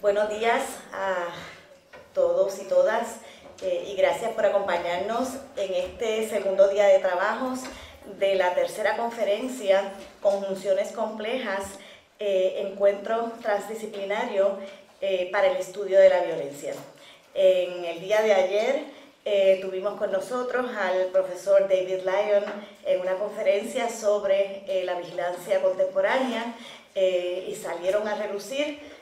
Buenos días a todos y todas y gracias por acompañarnos en este segundo día de trabajos de la tercera conferencia Conjunciones Complejas, Encuentro Transdisciplinario para el Estudio de la Violencia. En el día de ayer tuvimos con nosotros al profesor David Lyon en una conferencia sobre la vigilancia contemporánea y salieron a relucir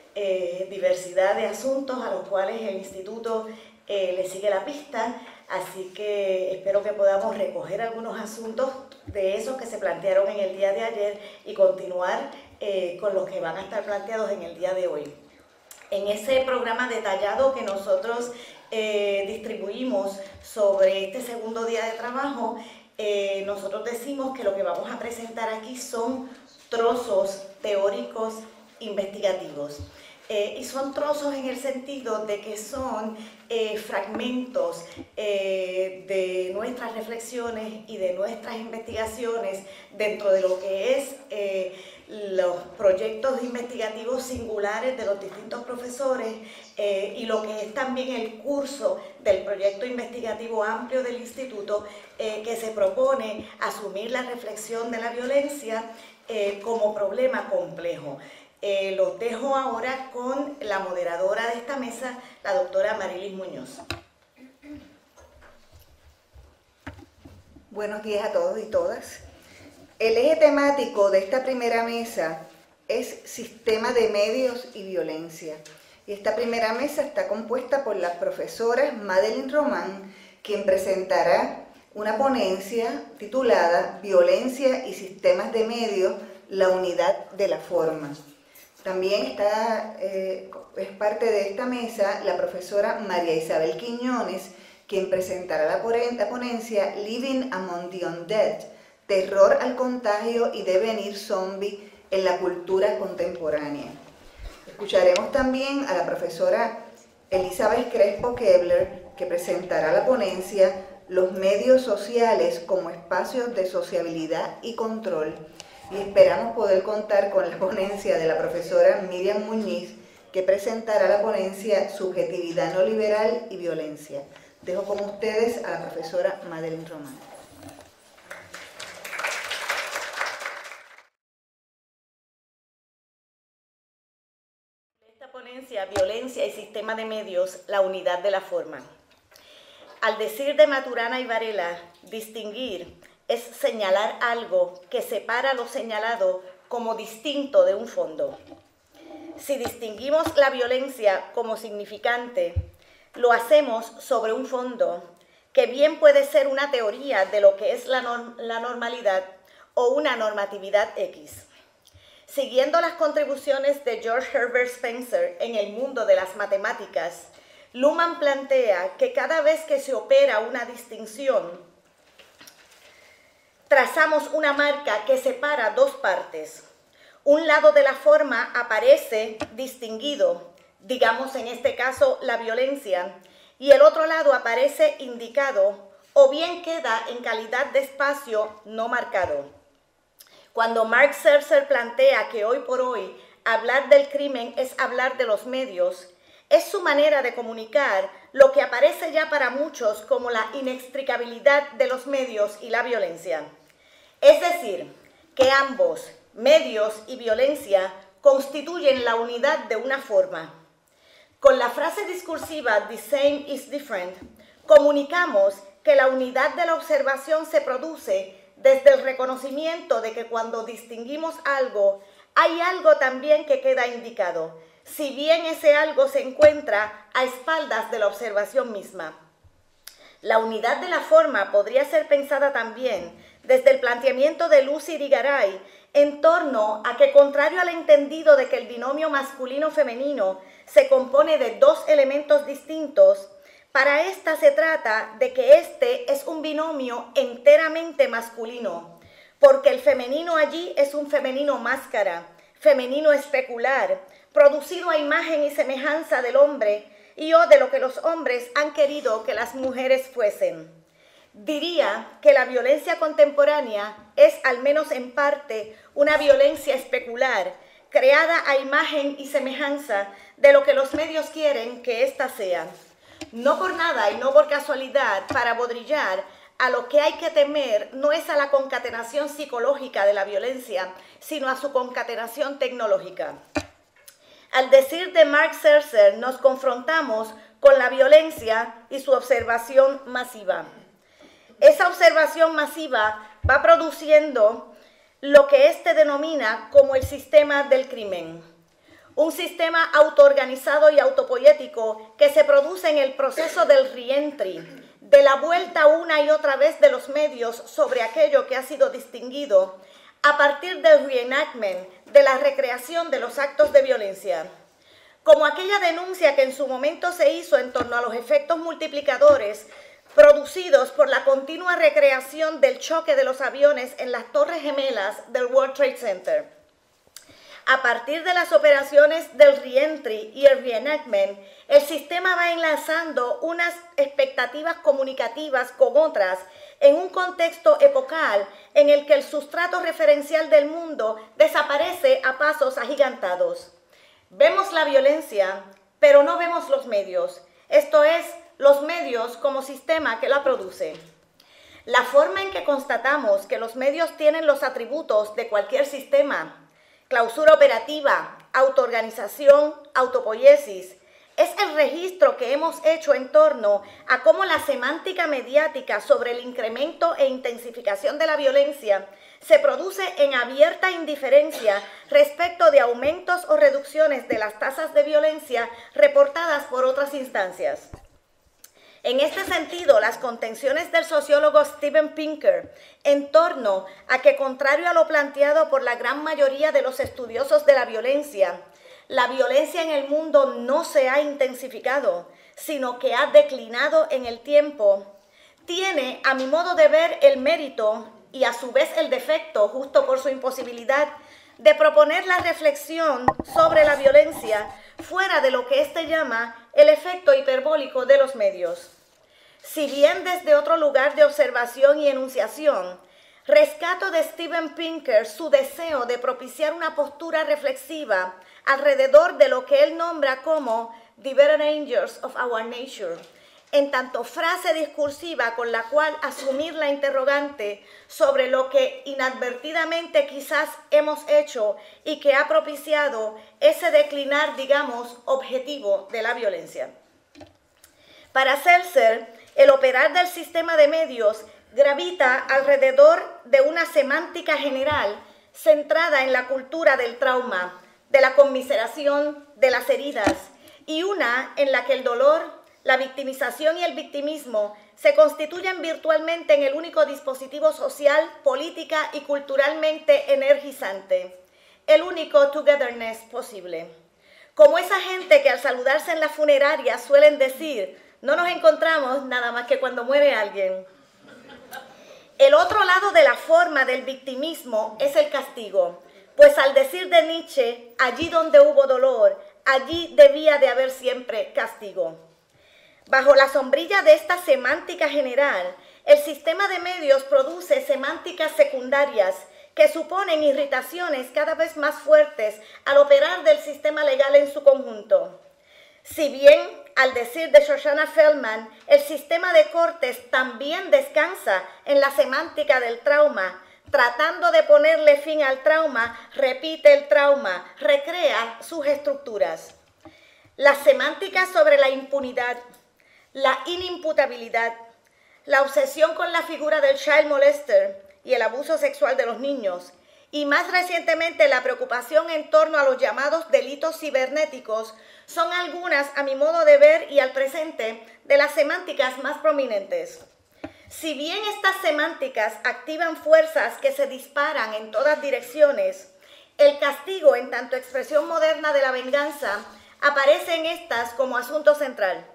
diversidad de asuntos a los cuales el Instituto le sigue la pista, así que espero que podamos recoger algunos asuntos de esos que se plantearon en el día de ayer y continuar con los que van a estar planteados en el día de hoy. En ese programa detallado que nosotros distribuimos sobre este segundo día de trabajo, nosotros decimos que lo que vamos a presentar aquí son trozos teóricos investigativos. Y son trozos en el sentido de que son fragmentos de nuestras reflexiones y de nuestras investigaciones dentro de lo que es los proyectos investigativos singulares de los distintos profesores y lo que es también el curso del proyecto investigativo amplio del Instituto que se propone asumir la reflexión de la violencia como problema complejo. Los dejo ahora con la moderadora de esta mesa, la doctora Marilis Muñoz. Buenos días a todos y todas. El eje temático de esta primera mesa es Sistema de Medios y Violencia. Y esta primera mesa está compuesta por las profesoras Madeline Román, quien presentará una ponencia titulada Violencia y Sistemas de Medios, la unidad de la forma. También es parte de esta mesa la profesora María Isabel Quiñones, quien presentará la ponencia Living Among the Undead, terror al contagio y devenir zombie en la cultura contemporánea. Escucharemos también a la profesora Elizabeth Crespo Kebler, que presentará la ponencia Los medios sociales como espacios de sociabilidad y control, y esperamos poder contar con la ponencia de la profesora Miriam Muñiz, que presentará la ponencia Subjetividad no liberal y violencia. Dejo con ustedes a la profesora Madeline Román. Esta ponencia, Violencia y Sistema de Medios, la unidad de la forma. Al decir de Maturana y Varela, distinguir es señalar algo que separa lo señalado como distinto de un fondo. Si distinguimos la violencia como significante, lo hacemos sobre un fondo que bien puede ser una teoría de lo que es la normalidad o una normatividad X. Siguiendo las contribuciones de George Herbert Spencer en el mundo de las matemáticas, Luhmann plantea que cada vez que se opera una distinción, trazamos una marca que separa dos partes. Un lado de la forma aparece distinguido, digamos en este caso la violencia, y el otro lado aparece indicado o bien queda en calidad de espacio no marcado. Cuando Mark Zerzer plantea que hoy por hoy hablar del crimen es hablar de los medios, es su manera de comunicar lo que aparece ya para muchos como la inextricabilidad de los medios y la violencia. Es decir, que ambos, medios y violencia, constituyen la unidad de una forma. Con la frase discursiva "the same is different", comunicamos que la unidad de la observación se produce desde el reconocimiento de que cuando distinguimos algo, hay algo también que queda indicado, si bien ese algo se encuentra a espaldas de la observación misma. La unidad de la forma podría ser pensada también desde el planteamiento de Lucy Irigaray en torno a que, contrario al entendido de que el binomio masculino-femenino se compone de dos elementos distintos, para esta se trata de que este es un binomio enteramente masculino, porque el femenino allí es un femenino máscara, femenino especular, producido a imagen y semejanza del hombre y o de lo que los hombres han querido que las mujeres fuesen. Diría que la violencia contemporánea es, al menos en parte, una violencia especular, creada a imagen y semejanza de lo que los medios quieren que ésta sea. No por nada y no por casualidad, para Baudrillard, a lo que hay que temer no es a la concatenación psicológica de la violencia, sino a su concatenación tecnológica. Al decir de Mark Sercer, nos confrontamos con la violencia y su observación masiva. Esa observación masiva va produciendo lo que éste denomina como el sistema del crimen. Un sistema autoorganizado y autopoético que se produce en el proceso del reentry, de la vuelta una y otra vez de los medios sobre aquello que ha sido distinguido, a partir del reenactment, de la recreación de los actos de violencia. Como aquella denuncia que en su momento se hizo en torno a los efectos multiplicadores producidos por la continua recreación del choque de los aviones en las Torres Gemelas del World Trade Center. A partir de las operaciones del reentry y el reenactment, el sistema va enlazando unas expectativas comunicativas con otras en un contexto epocal en el que el sustrato referencial del mundo desaparece a pasos agigantados. Vemos la violencia, pero no vemos los medios, esto es, los medios como sistema que la produce. La forma en que constatamos que los medios tienen los atributos de cualquier sistema, clausura operativa, autoorganización, autopoiesis, es el registro que hemos hecho en torno a cómo la semántica mediática sobre el incremento e intensificación de la violencia se produce en abierta indiferencia respecto de aumentos o reducciones de las tasas de violencia reportadas por otras instancias. En este sentido, las contenciones del sociólogo Steven Pinker en torno a que, contrario a lo planteado por la gran mayoría de los estudiosos de la violencia en el mundo no se ha intensificado, sino que ha declinado en el tiempo, tiene, a mi modo de ver, el mérito y a su vez el defecto, justo por su imposibilidad, de proponer la reflexión sobre la violencia fuera de lo que éste llama el efecto hiperbólico de los medios. Si bien desde otro lugar de observación y enunciación, rescato de Steven Pinker su deseo de propiciar una postura reflexiva alrededor de lo que él nombra como the better angels of our nature, en tanto frase discursiva con la cual asumir la interrogante sobre lo que inadvertidamente quizás hemos hecho y que ha propiciado ese declinar, digamos, objetivo de la violencia. Para Seltzer, el operar del sistema de medios gravita alrededor de una semántica general centrada en la cultura del trauma, de la conmiseración, de las heridas, y una en la que el dolor, la victimización y el victimismo se constituyen virtualmente en el único dispositivo social, política y culturalmente energizante, el único togetherness posible. Como esa gente que al saludarse en la funeraria suelen decir, no nos encontramos nada más que cuando muere alguien. El otro lado de la forma del victimismo es el castigo, pues al decir de Nietzsche, allí donde hubo dolor, allí debía de haber siempre castigo. Bajo la sombrilla de esta semántica general, el sistema de medios produce semánticas secundarias que suponen irritaciones cada vez más fuertes al operar del sistema legal en su conjunto. Si bien, al decir de Shoshana Feldman, el sistema de cortes también descansa en la semántica del trauma, tratando de ponerle fin al trauma, repite el trauma, recrea sus estructuras. Las semánticas sobre la impunidad, la inimputabilidad, la obsesión con la figura del child molester y el abuso sexual de los niños, y más recientemente la preocupación en torno a los llamados delitos cibernéticos, son algunas, a mi modo de ver y al presente, de las semánticas más prominentes. Si bien estas semánticas activan fuerzas que se disparan en todas direcciones, el castigo, en tanto expresión moderna de la venganza, aparece en estas como asunto central.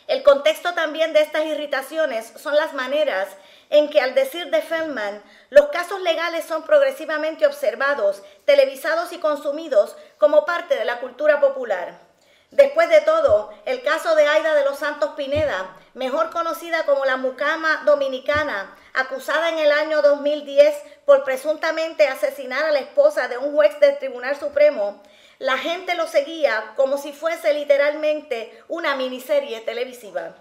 El contexto también de estas irritaciones son las maneras en que, al decir de Feldman, los casos legales son progresivamente observados, televisados y consumidos como parte de la cultura popular. Después de todo, el caso de Aida de los Santos Pineda, mejor conocida como la mucama dominicana, acusada en el año 2010 por presuntamente asesinar a la esposa de un juez del Tribunal Supremo, La gente lo seguía como si fuese literalmente una miniserie televisiva.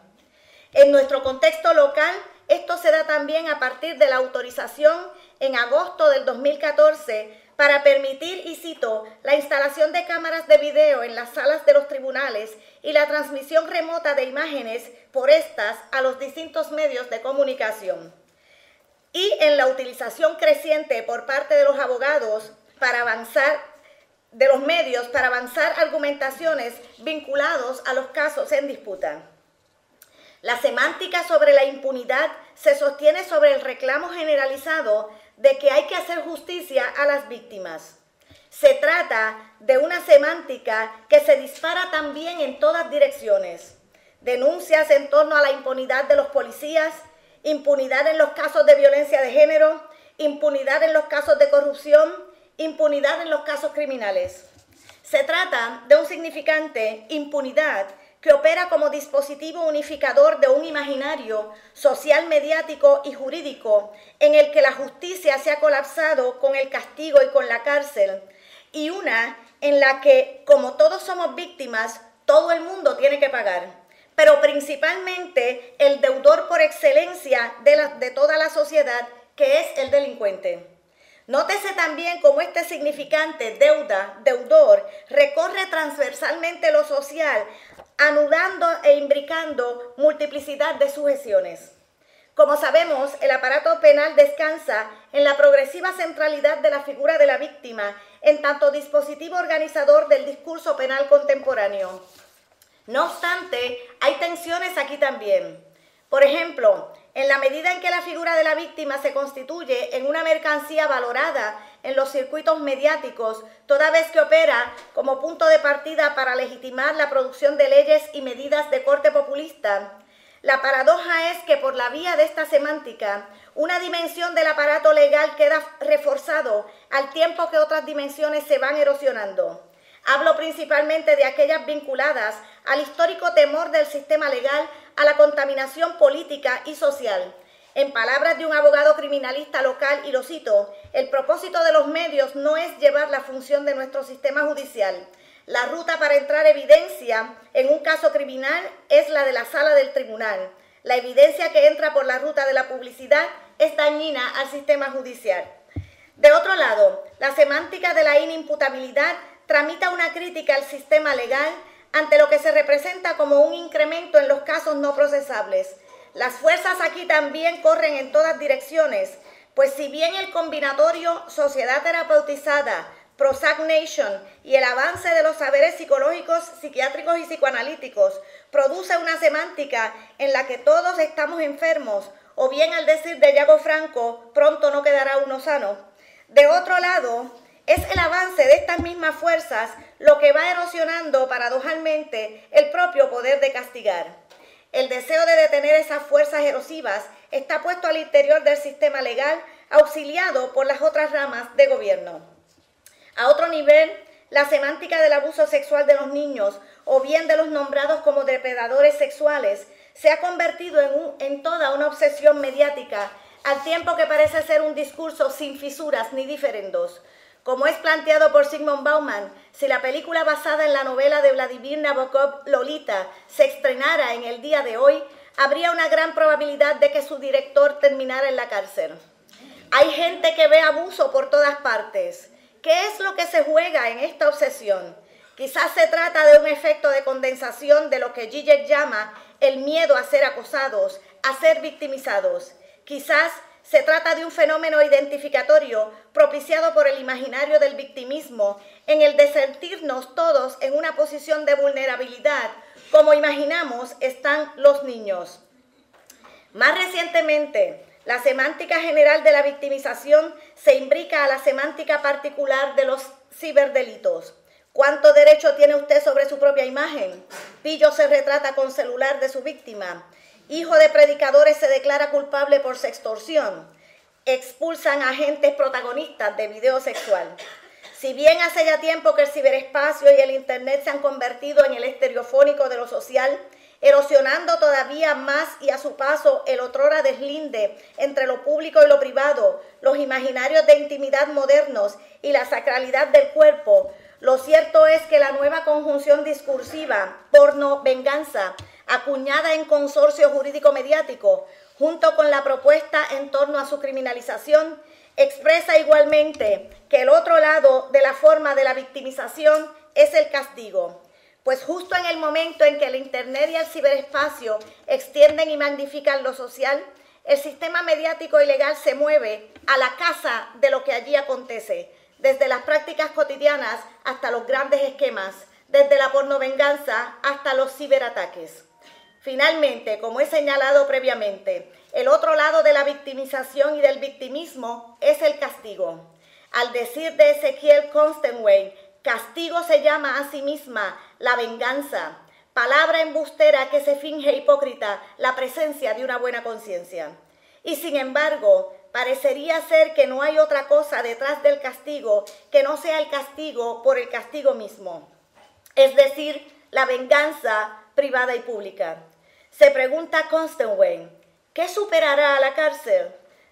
En nuestro contexto local, esto se da también a partir de la autorización en agosto del 2014 para permitir, y cito, la instalación de cámaras de video en las salas de los tribunales y la transmisión remota de imágenes por estas a los distintos medios de comunicación. Y en la utilización creciente por parte de los abogados para avanzar, de los medios para avanzar argumentaciones vinculados a los casos en disputa. La semántica sobre la impunidad se sostiene sobre el reclamo generalizado de que hay que hacer justicia a las víctimas. Se trata de una semántica que se dispara también en todas direcciones. Denuncias en torno a la impunidad de los policías, impunidad en los casos de violencia de género, impunidad en los casos de corrupción, impunidad en los casos criminales. Se trata de un significante impunidad que opera como dispositivo unificador de un imaginario social, mediático y jurídico en el que la justicia se ha colapsado con el castigo y con la cárcel, y una en la que, como todos somos víctimas, todo el mundo tiene que pagar, pero principalmente el deudor por excelencia de toda la sociedad, que es el delincuente. Nótese también cómo este significante deuda, deudor, recorre transversalmente lo social, anudando e imbricando multiplicidad de sujeciones. Como sabemos, el aparato penal descansa en la progresiva centralidad de la figura de la víctima, en tanto dispositivo organizador del discurso penal contemporáneo. No obstante, hay tensiones aquí también. Por ejemplo, en la medida en que la figura de la víctima se constituye en una mercancía valorada en los circuitos mediáticos, toda vez que opera como punto de partida para legitimar la producción de leyes y medidas de corte populista, la paradoja es que por la vía de esta semántica, una dimensión del aparato legal queda reforzado al tiempo que otras dimensiones se van erosionando. Hablo principalmente de aquellas vinculadas al histórico temor del sistema legal a la contaminación política y social. En palabras de un abogado criminalista local, y lo cito, el propósito de los medios no es llevar la función de nuestro sistema judicial. La ruta para entrar evidencia en un caso criminal es la de la sala del tribunal. La evidencia que entra por la ruta de la publicidad es dañina al sistema judicial. De otro lado, la semántica de la inimputabilidad tramita una crítica al sistema legal ante lo que se representa como un incremento en los casos no procesables. Las fuerzas aquí también corren en todas direcciones, pues si bien el combinatorio sociedad terapeutizada, Prozac Nation y el avance de los saberes psicológicos, psiquiátricos y psicoanalíticos produce una semántica en la que todos estamos enfermos, o bien al decir de Yago Franco, pronto no quedará uno sano. De otro lado, es el avance de estas mismas fuerzas lo que va erosionando paradojalmente el propio poder de castigar. El deseo de detener esas fuerzas erosivas está puesto al interior del sistema legal, auxiliado por las otras ramas de gobierno. A otro nivel, la semántica del abuso sexual de los niños, o bien de los nombrados como depredadores sexuales, se ha convertido en toda una obsesión mediática, al tiempo que parece ser un discurso sin fisuras ni diferendos. Como es planteado por Zygmunt Bauman, si la película basada en la novela de Vladimir Nabokov, Lolita, se estrenara en el día de hoy, habría una gran probabilidad de que su director terminara en la cárcel. Hay gente que ve abuso por todas partes. ¿Qué es lo que se juega en esta obsesión? Quizás se trata de un efecto de condensación de lo que Zizek llama el miedo a ser acosados, a ser victimizados. Quizás se trata de un fenómeno identificatorio propiciado por el imaginario del victimismo, en el de sentirnos todos en una posición de vulnerabilidad, como imaginamos están los niños. Más recientemente, la semántica general de la victimización se imbrica a la semántica particular de los ciberdelitos. ¿Cuánto derecho tiene usted sobre su propia imagen? Pillo se retrata con celular de su víctima. Hijo de predicadores se declara culpable por sextorsión. Expulsan a agentes protagonistas de video sexual. Si bien hace ya tiempo que el ciberespacio y el internet se han convertido en el estereofónico de lo social, erosionando todavía más y a su paso el otrora deslinde entre lo público y lo privado, los imaginarios de intimidad modernos y la sacralidad del cuerpo, Lo cierto es que la nueva conjunción discursiva porno-venganza, acuñada en consorcio jurídico-mediático, junto con la propuesta en torno a su criminalización, expresa igualmente que el otro lado de la forma de la victimización es el castigo. Pues justo en el momento en que el Internet y el ciberespacio extienden y magnifican lo social, el sistema mediático y legal se mueve a la caza de lo que allí acontece, desde las prácticas cotidianas hasta los grandes esquemas, desde la pornovenganza hasta los ciberataques. Finalmente, como he señalado previamente, el otro lado de la victimización y del victimismo es el castigo. Al decir de Ezequiel Constanway, castigo se llama a sí misma la venganza, palabra embustera que se finge hipócrita la presencia de una buena conciencia. Y sin embargo, parecería ser que no hay otra cosa detrás del castigo que no sea el castigo por el castigo mismo, es decir, la venganza privada y pública. Se pregunta Constanway, ¿qué superará a la cárcel?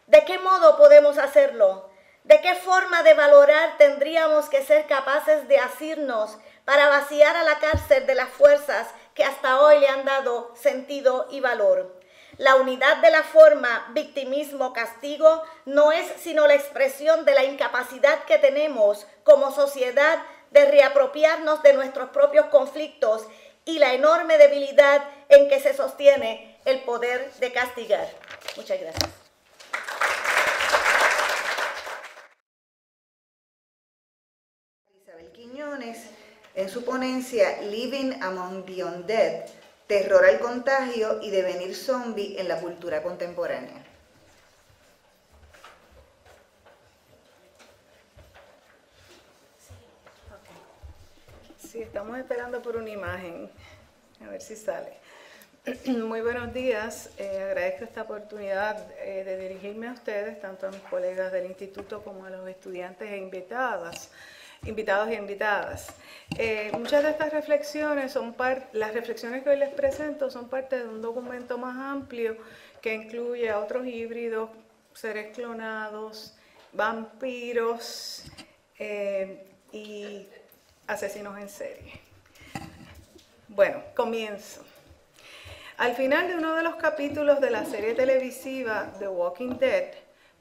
¿De qué modo podemos hacerlo? ¿De qué forma de valorar tendríamos que ser capaces de asirnos para vaciar a la cárcel de las fuerzas que hasta hoy le han dado sentido y valor? La unidad de la forma victimismo-castigo no es sino la expresión de la incapacidad que tenemos como sociedad de reapropiarnos de nuestros propios conflictos y la enorme debilidad en que se sostiene el poder de castigar. Muchas gracias. Isabel Quiñones, en su ponencia Living Among the Undead, terror al contagio y devenir zombie en la cultura contemporánea. Sí, estamos esperando por una imagen, a ver si sale. Muy buenos días, agradezco esta oportunidad de dirigirme a ustedes, tanto a mis colegas del instituto como a los estudiantes e invitados y invitadas. Muchas de estas reflexiones las reflexiones que hoy les presento son parte de un documento más amplio que incluye a otros híbridos, seres clonados, vampiros y asesinos en serie. Bueno, comienzo. Al final de uno de los capítulos de la serie televisiva The Walking Dead,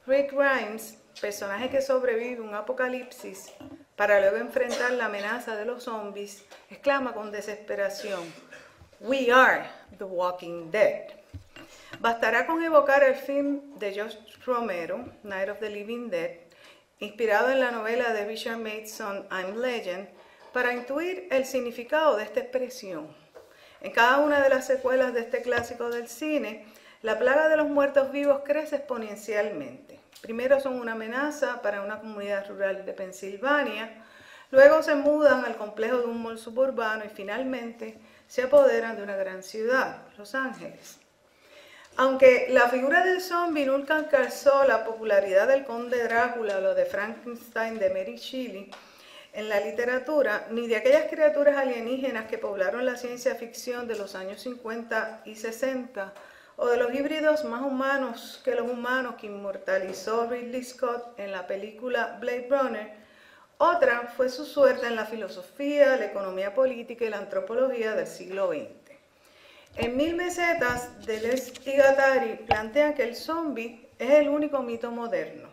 Rick Grimes, personaje que sobrevive un apocalipsis para luego enfrentar la amenaza de los zombies, exclama con desesperación: "We are the Walking Dead". Bastará con evocar el film de George Romero, Night of the Living Dead, inspirado en la novela de Richard Matheson, I'm Legend, para intuir el significado de esta expresión. En cada una de las secuelas de este clásico del cine, la plaga de los muertos vivos crece exponencialmente. Primero son una amenaza para una comunidad rural de Pensilvania, luego se mudan al complejo de un mall suburbano y finalmente se apoderan de una gran ciudad, Los Ángeles. Aunque la figura del zombie nunca alcanzó la popularidad del conde Drácula o lo de Frankenstein de Mary Shelley en la literatura, ni de aquellas criaturas alienígenas que poblaron la ciencia ficción de los años 50 y 60, o de los híbridos más humanos que los humanos que inmortalizó Ridley Scott en la película Blade Runner, otra fue su suerte en la filosofía, la economía política y la antropología del siglo XX. En Mil mesetas, Deleuze y Guattari plantean que el zombie es el único mito moderno.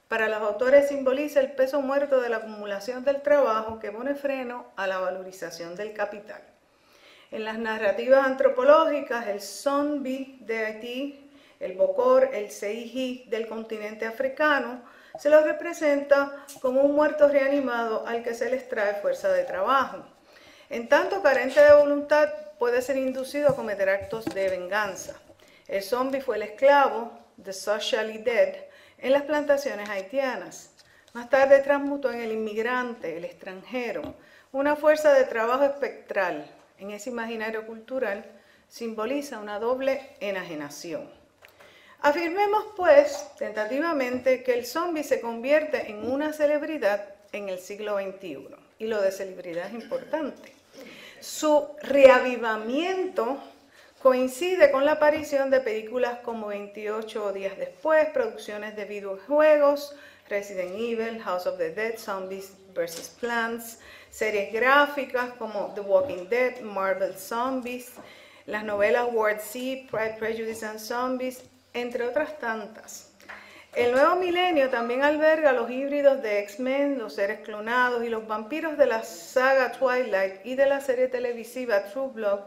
Para los autores simboliza el peso muerto de la acumulación del trabajo que pone freno a la valorización del capital. En las narrativas antropológicas, el zombie de Haití, el bokor, el seiji del continente africano, se los representa como un muerto reanimado al que se les trae fuerza de trabajo. En tanto, carente de voluntad, puede ser inducido a cometer actos de venganza. El zombie fue el esclavo, the socially dead, en las plantaciones haitianas. Más tarde transmutó en el inmigrante, el extranjero, una fuerza de trabajo espectral. En ese imaginario cultural simboliza una doble enajenación. Afirmemos, pues, tentativamente, que el zombie se convierte en una celebridad en el siglo XXI. Y lo de celebridad es importante. Su reavivamiento coincide con la aparición de películas como 28 días después, producciones de videojuegos, Resident Evil, House of the Dead, Zombies vs. Plants, series gráficas como The Walking Dead, Marvel Zombies, las novelas War Z, Pride, Prejudice and Zombies, entre otras tantas. El nuevo milenio también alberga los híbridos de X-Men, los seres clonados y los vampiros de la saga Twilight y de la serie televisiva True Blood.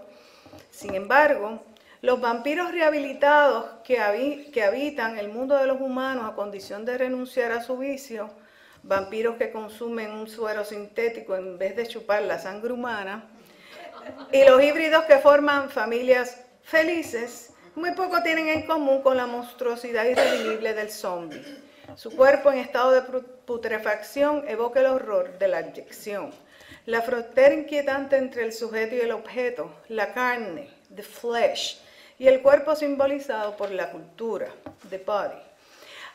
Sin embargo, los vampiros rehabilitados que habitan el mundo de los humanos a condición de renunciar a su vicio, vampiros que consumen un suero sintético en vez de chupar la sangre humana, y los híbridos que forman familias felices, muy poco tienen en común con la monstruosidad irredimible del zombie. Su cuerpo en estado de putrefacción evoca el horror de la abyección, la frontera inquietante entre el sujeto y el objeto, la carne, the flesh, y el cuerpo simbolizado por la cultura, the body.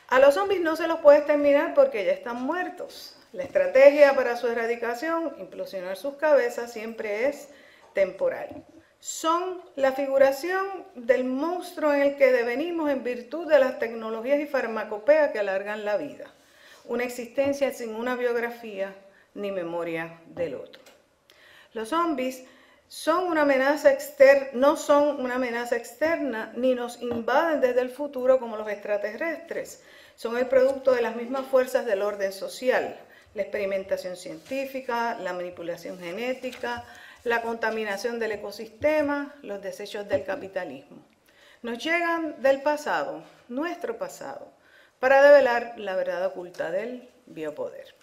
A los zombies no se los puede exterminar porque ya están muertos. La estrategia para su erradicación, implosionar sus cabezas, siempre es temporal. Son la figuración del monstruo en el que devenimos en virtud de las tecnologías y farmacopeas que alargan la vida. Una existencia sin una biografía ni memoria del otro. Los zombies son una amenaza no son una amenaza externa ni nos invaden desde el futuro como los extraterrestres. Son el producto de las mismas fuerzas del orden social, la experimentación científica, la manipulación genética, la contaminación del ecosistema, los desechos del capitalismo. Nos llegan del pasado, nuestro pasado, para develar la verdad oculta del biopoder.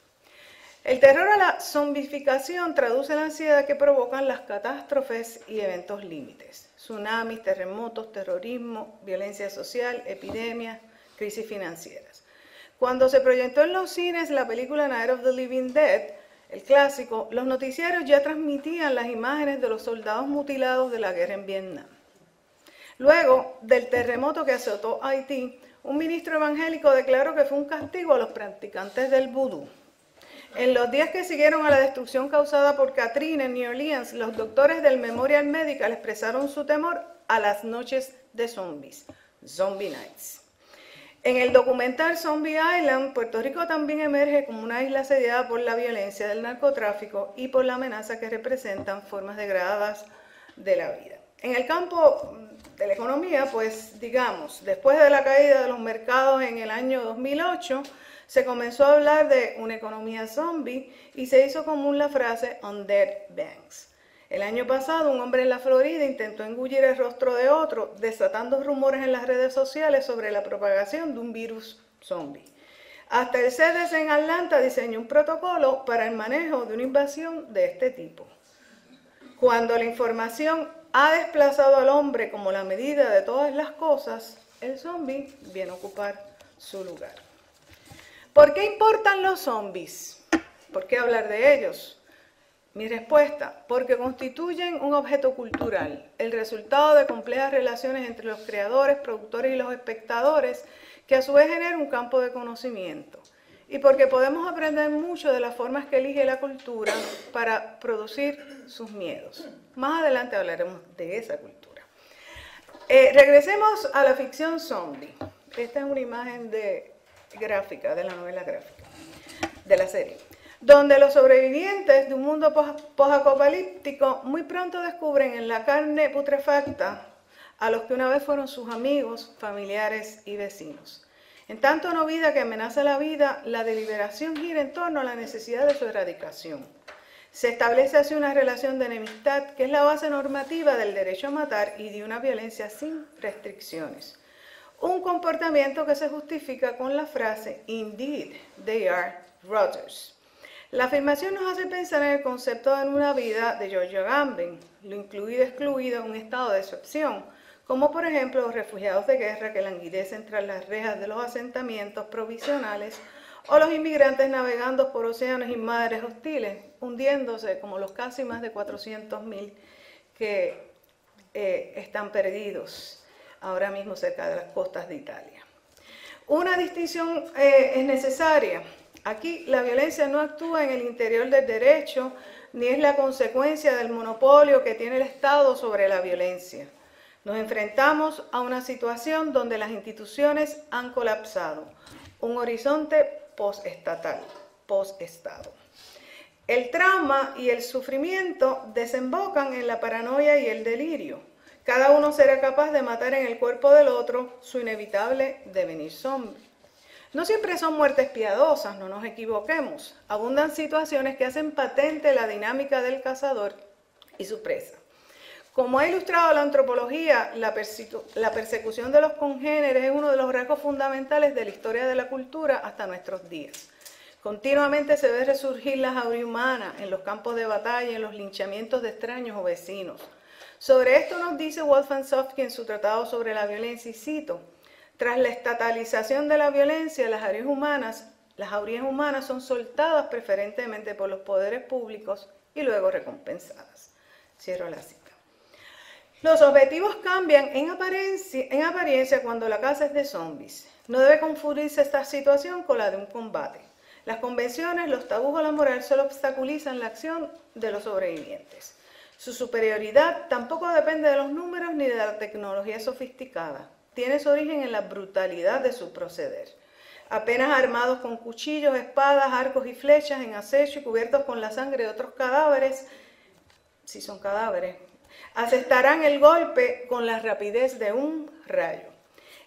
El terror a la zombificación traduce la ansiedad que provocan las catástrofes y eventos límites. Tsunamis, terremotos, terrorismo, violencia social, epidemias, crisis financieras. Cuando se proyectó en los cines la película Night of the Living Dead, el clásico, los noticiarios ya transmitían las imágenes de los soldados mutilados de la guerra en Vietnam. Luego del terremoto que azotó Haití, un ministro evangélico declaró que fue un castigo a los practicantes del vudú. En los días que siguieron a la destrucción causada por Katrina en New Orleans, los doctores del Memorial Medical expresaron su temor a las noches de zombies, Zombie Nights. En el documental Zombie Island, Puerto Rico también emerge como una isla asediada por la violencia del narcotráfico y por la amenaza que representan formas degradadas de la vida. En el campo de la economía, pues digamos, después de la caída de los mercados en el año 2008, se comenzó a hablar de una economía zombie y se hizo común la frase undead banks. El año pasado, un hombre en la Florida intentó engullir el rostro de otro, desatando rumores en las redes sociales sobre la propagación de un virus zombie. Hasta el CDC en Atlanta diseñó un protocolo para el manejo de una invasión de este tipo. Cuando la información ha desplazado al hombre como la medida de todas las cosas, el zombie viene a ocupar su lugar. ¿Por qué importan los zombies? ¿Por qué hablar de ellos? Mi respuesta, porque constituyen un objeto cultural, el resultado de complejas relaciones entre los creadores, productores y los espectadores, que a su vez generan un campo de conocimiento. Y porque podemos aprender mucho de las formas que elige la cultura para producir sus miedos. Más adelante hablaremos de esa cultura. Regresemos a la ficción zombie. Esta es una imagen gráfica, de la novela gráfica, de la serie, donde los sobrevivientes de un mundo posapocalíptico muy pronto descubren en la carne putrefacta a los que una vez fueron sus amigos, familiares y vecinos. En tanto no vida que amenaza la vida, la deliberación gira en torno a la necesidad de su erradicación. Se establece así una relación de enemistad que es la base normativa del derecho a matar y de una violencia sin restricciones. Un comportamiento que se justifica con la frase "Indeed, they are rotters". La afirmación nos hace pensar en el concepto de una vida de George Agamben, lo incluido excluido en un estado de excepción, como por ejemplo los refugiados de guerra que languidecen tras las rejas de los asentamientos provisionales o los inmigrantes navegando por océanos y mares hostiles, hundiéndose como los casi más de 400.000 que están perdidos ahora mismo cerca de las costas de Italia. Una distinción es necesaria. Aquí la violencia no actúa en el interior del derecho, ni es la consecuencia del monopolio que tiene el Estado sobre la violencia. Nos enfrentamos a una situación donde las instituciones han colapsado, un horizonte postestatal, postestado. El trauma y el sufrimiento desembocan en la paranoia y el delirio. Cada uno será capaz de matar en el cuerpo del otro su inevitable devenir zombie. No siempre son muertes piadosas, no nos equivoquemos. Abundan situaciones que hacen patente la dinámica del cazador y su presa. Como ha ilustrado la antropología, la persecución de los congéneres es uno de los rasgos fundamentales de la historia de la cultura hasta nuestros días. Continuamente se ve resurgir la jauría humana en los campos de batalla, en los linchamientos de extraños o vecinos. Sobre esto nos dice Wolfgang Softke en su tratado sobre la violencia, y cito: tras la estatalización de la violencia, las jaurías humanas son soltadas preferentemente por los poderes públicos y luego recompensadas. Cierro la cita. Los objetivos cambian en apariencia cuando la caza es de zombies. No debe confundirse esta situación con la de un combate. Las convenciones, los tabús o la moral solo obstaculizan la acción de los sobrevivientes. Su superioridad tampoco depende de los números ni de la tecnología sofisticada. Tiene su origen en la brutalidad de su proceder. Apenas armados con cuchillos, espadas, arcos y flechas en acecho y cubiertos con la sangre de otros cadáveres, si son cadáveres, asestarán el golpe con la rapidez de un rayo.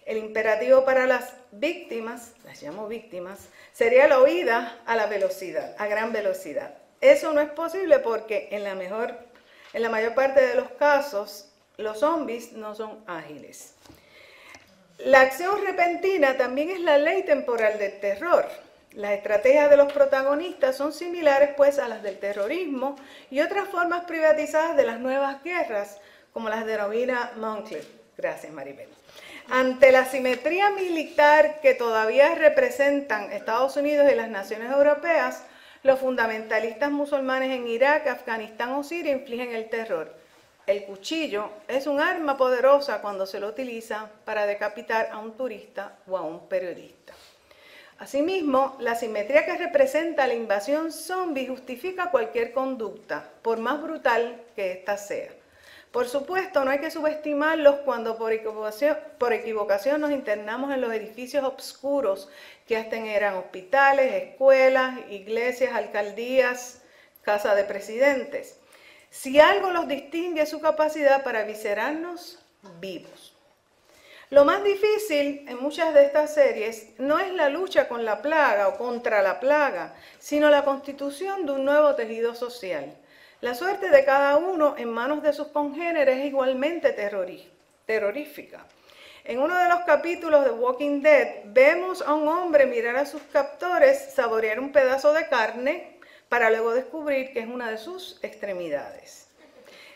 El imperativo para las víctimas, las llamo víctimas, sería la huida a la velocidad, a gran velocidad. Eso no es posible porque en la mayor parte de los casos los zombies no son ágiles. La acción repentina también es la ley temporal del terror. Las estrategias de los protagonistas son similares pues a las del terrorismo y otras formas privatizadas de las nuevas guerras, como las denomina Moncler. Gracias, Maribel. Ante la simetría militar que todavía representan Estados Unidos y las naciones europeas, los fundamentalistas musulmanes en Irak, Afganistán o Siria infligen el terror. El cuchillo es un arma poderosa cuando se lo utiliza para decapitar a un turista o a un periodista. Asimismo, la simetría que representa la invasión zombie justifica cualquier conducta, por más brutal que ésta sea. Por supuesto, no hay que subestimarlos cuando por equivocación nos internamos en los edificios obscuros que hasta eran hospitales, escuelas, iglesias, alcaldías, casa de presidentes. Si algo los distingue es su capacidad para viscerarnos vivos. Lo más difícil en muchas de estas series no es la lucha con la plaga o contra la plaga, sino la constitución de un nuevo tejido social. La suerte de cada uno en manos de sus congéneres es igualmente terrorífica. En uno de los capítulos de Walking Dead vemos a un hombre mirar a sus captores saborear un pedazo de carne para luego descubrir que es una de sus extremidades.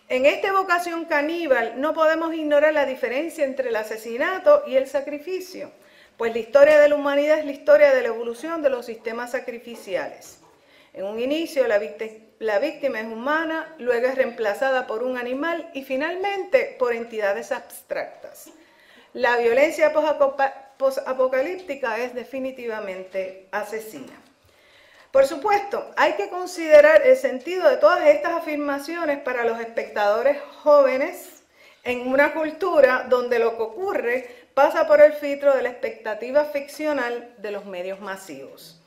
En esta evocación caníbal no podemos ignorar la diferencia entre el asesinato y el sacrificio, pues la historia de la humanidad es la historia de la evolución de los sistemas sacrificiales. En un inicio la víctima es humana, luego es reemplazada por un animal y finalmente por entidades abstractas. La violencia posapocalíptica es definitivamente asesina. Por supuesto, hay que considerar el sentido de todas estas afirmaciones para los espectadores jóvenes en una cultura donde lo que ocurre pasa por el filtro de la expectativa ficcional de los medios masivos.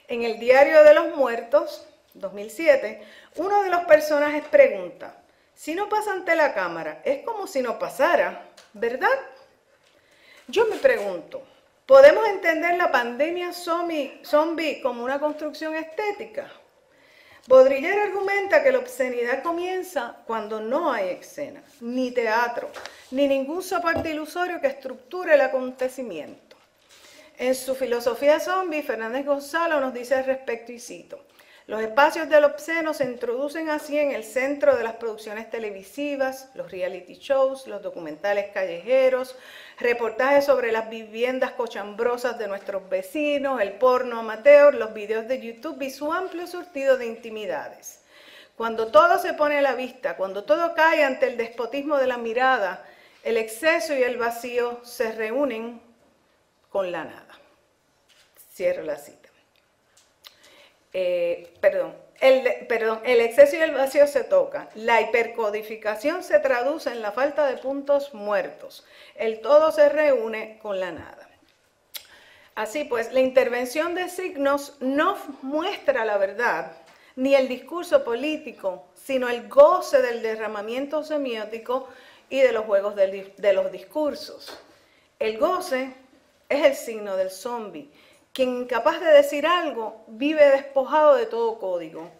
En el Diario de los Muertos, 2007, uno de los personajes pregunta: si no pasa ante la cámara, es como si no pasara, ¿verdad? Yo me pregunto, ¿podemos entender la pandemia zombie como una construcción estética? Baudrillard argumenta que la obscenidad comienza cuando no hay escena, ni teatro, ni ningún soporte ilusorio que estructure el acontecimiento. En su filosofía zombie, Fernández Gonzalo nos dice al respecto, y cito: los espacios del obsceno se introducen así en el centro de las producciones televisivas, los reality shows, los documentales callejeros, reportajes sobre las viviendas cochambrosas de nuestros vecinos, el porno amateur, los videos de YouTube y su amplio surtido de intimidades. Cuando todo se pone a la vista, cuando todo cae ante el despotismo de la mirada, el exceso y el vacío se reúnen con la nada. Cierro la cita. El exceso y el vacío se tocan. La hipercodificación se traduce en la falta de puntos muertos. El todo se reúne con la nada. Así pues, la intervención de signos no muestra la verdad. ni el discurso político, sino el goce del derramamiento semiótico y de los juegos de los discursos. El goce es el signo del zombi, quien incapaz de decir algo vive despojado de todo código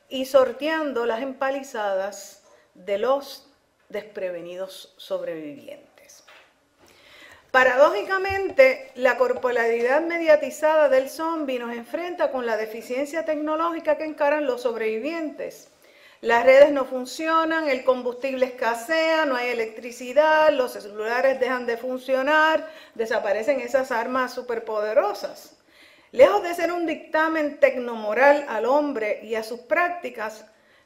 y sorteando las empalizadas de los desprevenidos sobrevivientes. Paradójicamente, la corporalidad mediatizada del zombi nos enfrenta con la deficiencia tecnológica que encaran los sobrevivientes. Las redes no funcionan, el combustible escasea, no hay electricidad, los celulares dejan de funcionar, desaparecen esas armas superpoderosas. Lejos de ser un dictamen tecnomoral al hombre y a sus prácticas,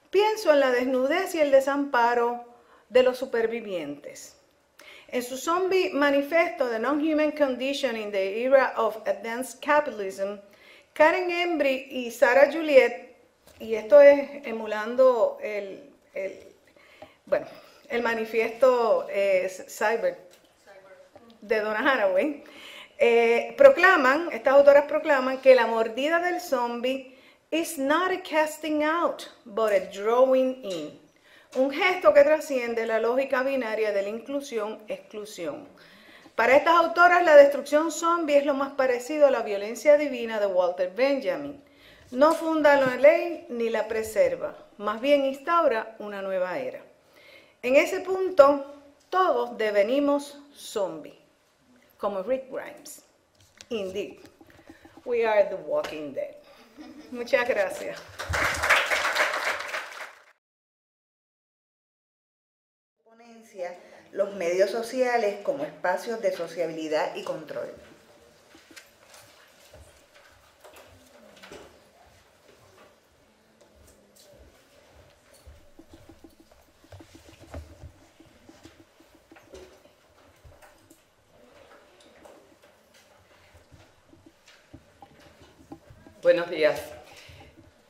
pienso en la desnudez y el desamparo de los supervivientes. En su zombie manifesto The Non-Human Condition in the Era of Advanced Capitalism, Karen Embry y Sarah Juliet, y esto es emulando el manifiesto Cyber de Donna Haraway, estas autoras proclaman que la mordida del zombie is not a casting out, but a drawing in. Un gesto que trasciende la lógica binaria de la inclusión-exclusión. Para estas autoras, la destrucción zombie es lo más parecido a la violencia divina de Walter Benjamin. No funda la ley ni la preserva, más bien instaura una nueva era. En ese punto, todos devenimos zombie, como Rick Grimes. Indeed, we are the walking dead. Muchas gracias. Los medios sociales como espacios de sociabilidad y control. Buenos días.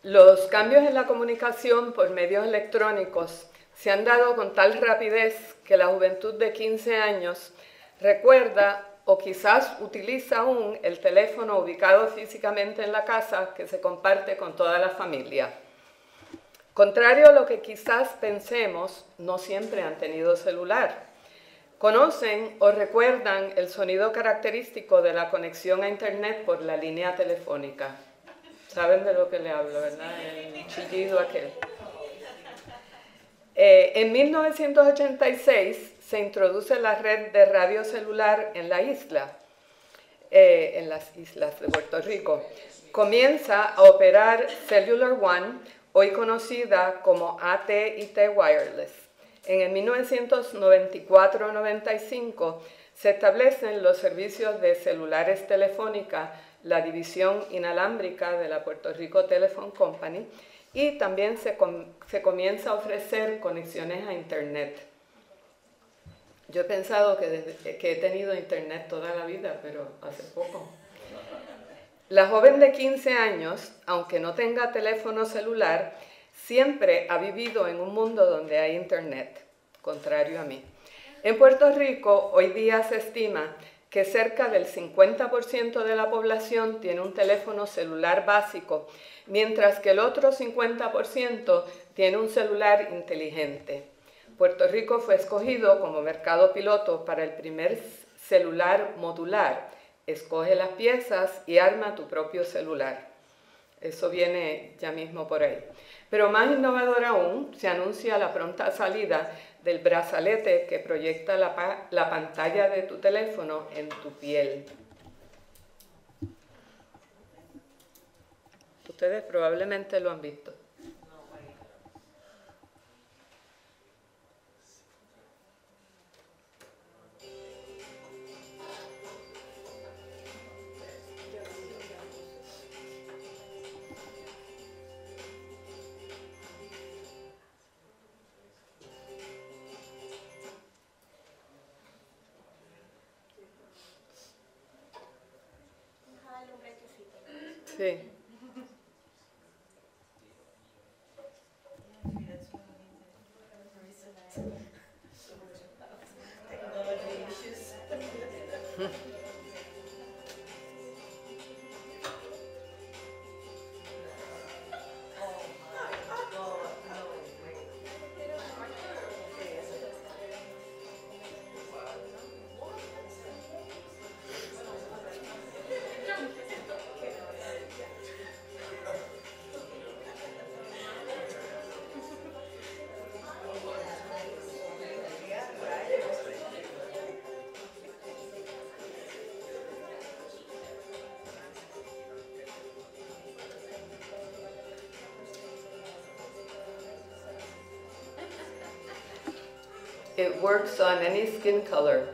Los cambios en la comunicación por medios electrónicos se han dado con tal rapidez que la juventud de 15 años recuerda o quizás utiliza aún el teléfono ubicado físicamente en la casa que se comparte con toda la familia. Contrario a lo que quizás pensemos, no siempre han tenido celular. Conocen o recuerdan el sonido característico de la conexión a Internet por la línea telefónica. Saben de lo que le hablo, ¿verdad? El chillido aquel. En 1986 se introduce la red de radio celular en la isla, en las islas de Puerto Rico. Comienza a operar Cellular One, hoy conocida como AT&T Wireless. En el 1994-95 se establecen los servicios de celulares telefónica, la división inalámbrica de la Puerto Rico Telephone Company, y también se comienza a ofrecer conexiones a Internet. Yo he pensado que he tenido Internet toda la vida, pero hace poco. La joven de 15 años, aunque no tenga teléfono celular, siempre ha vivido en un mundo donde hay Internet, contrario a mí. En Puerto Rico, hoy día se estima que cerca del 50% de la población tiene un teléfono celular básico, mientras que el otro 50% tiene un celular inteligente. Puerto Rico fue escogido como mercado piloto para el primer celular modular. Escoge las piezas y arma tu propio celular. Eso viene ya mismo por ahí. Pero más innovador aún, se anuncia la pronta salida del brazalete que proyecta la pantalla de tu teléfono en tu piel. Ustedes probablemente lo han visto. Sí. It works on any skin color.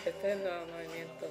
Este es los movimientos.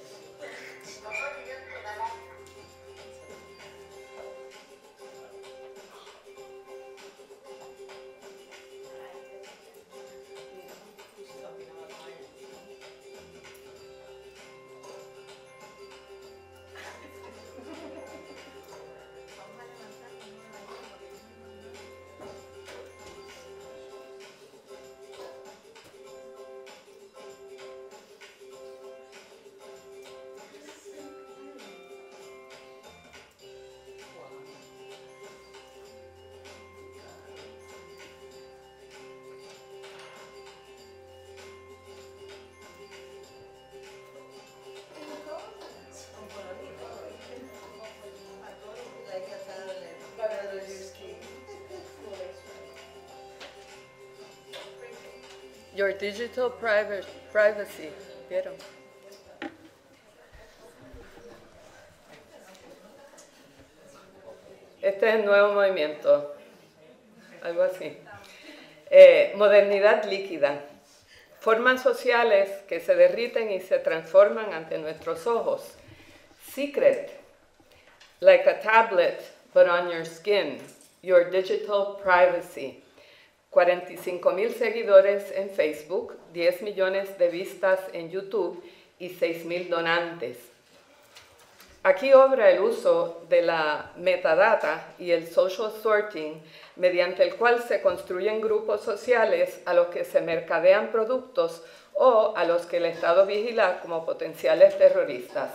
Your digital privacy. ¿Vieron? Este es el nuevo movimiento. Algo así. Modernidad líquida. Formas sociales que se derriten y se transforman ante nuestros ojos. Secret. Like a tablet, but on your skin. Your digital privacy. 45,000 seguidores en Facebook, 10 millones de vistas en YouTube y 6,000 donantes. Aquí obra el uso de la metadata y el social sorting, mediante el cual se construyen grupos sociales a los que se mercadean productos o a los que el Estado vigila como potenciales terroristas.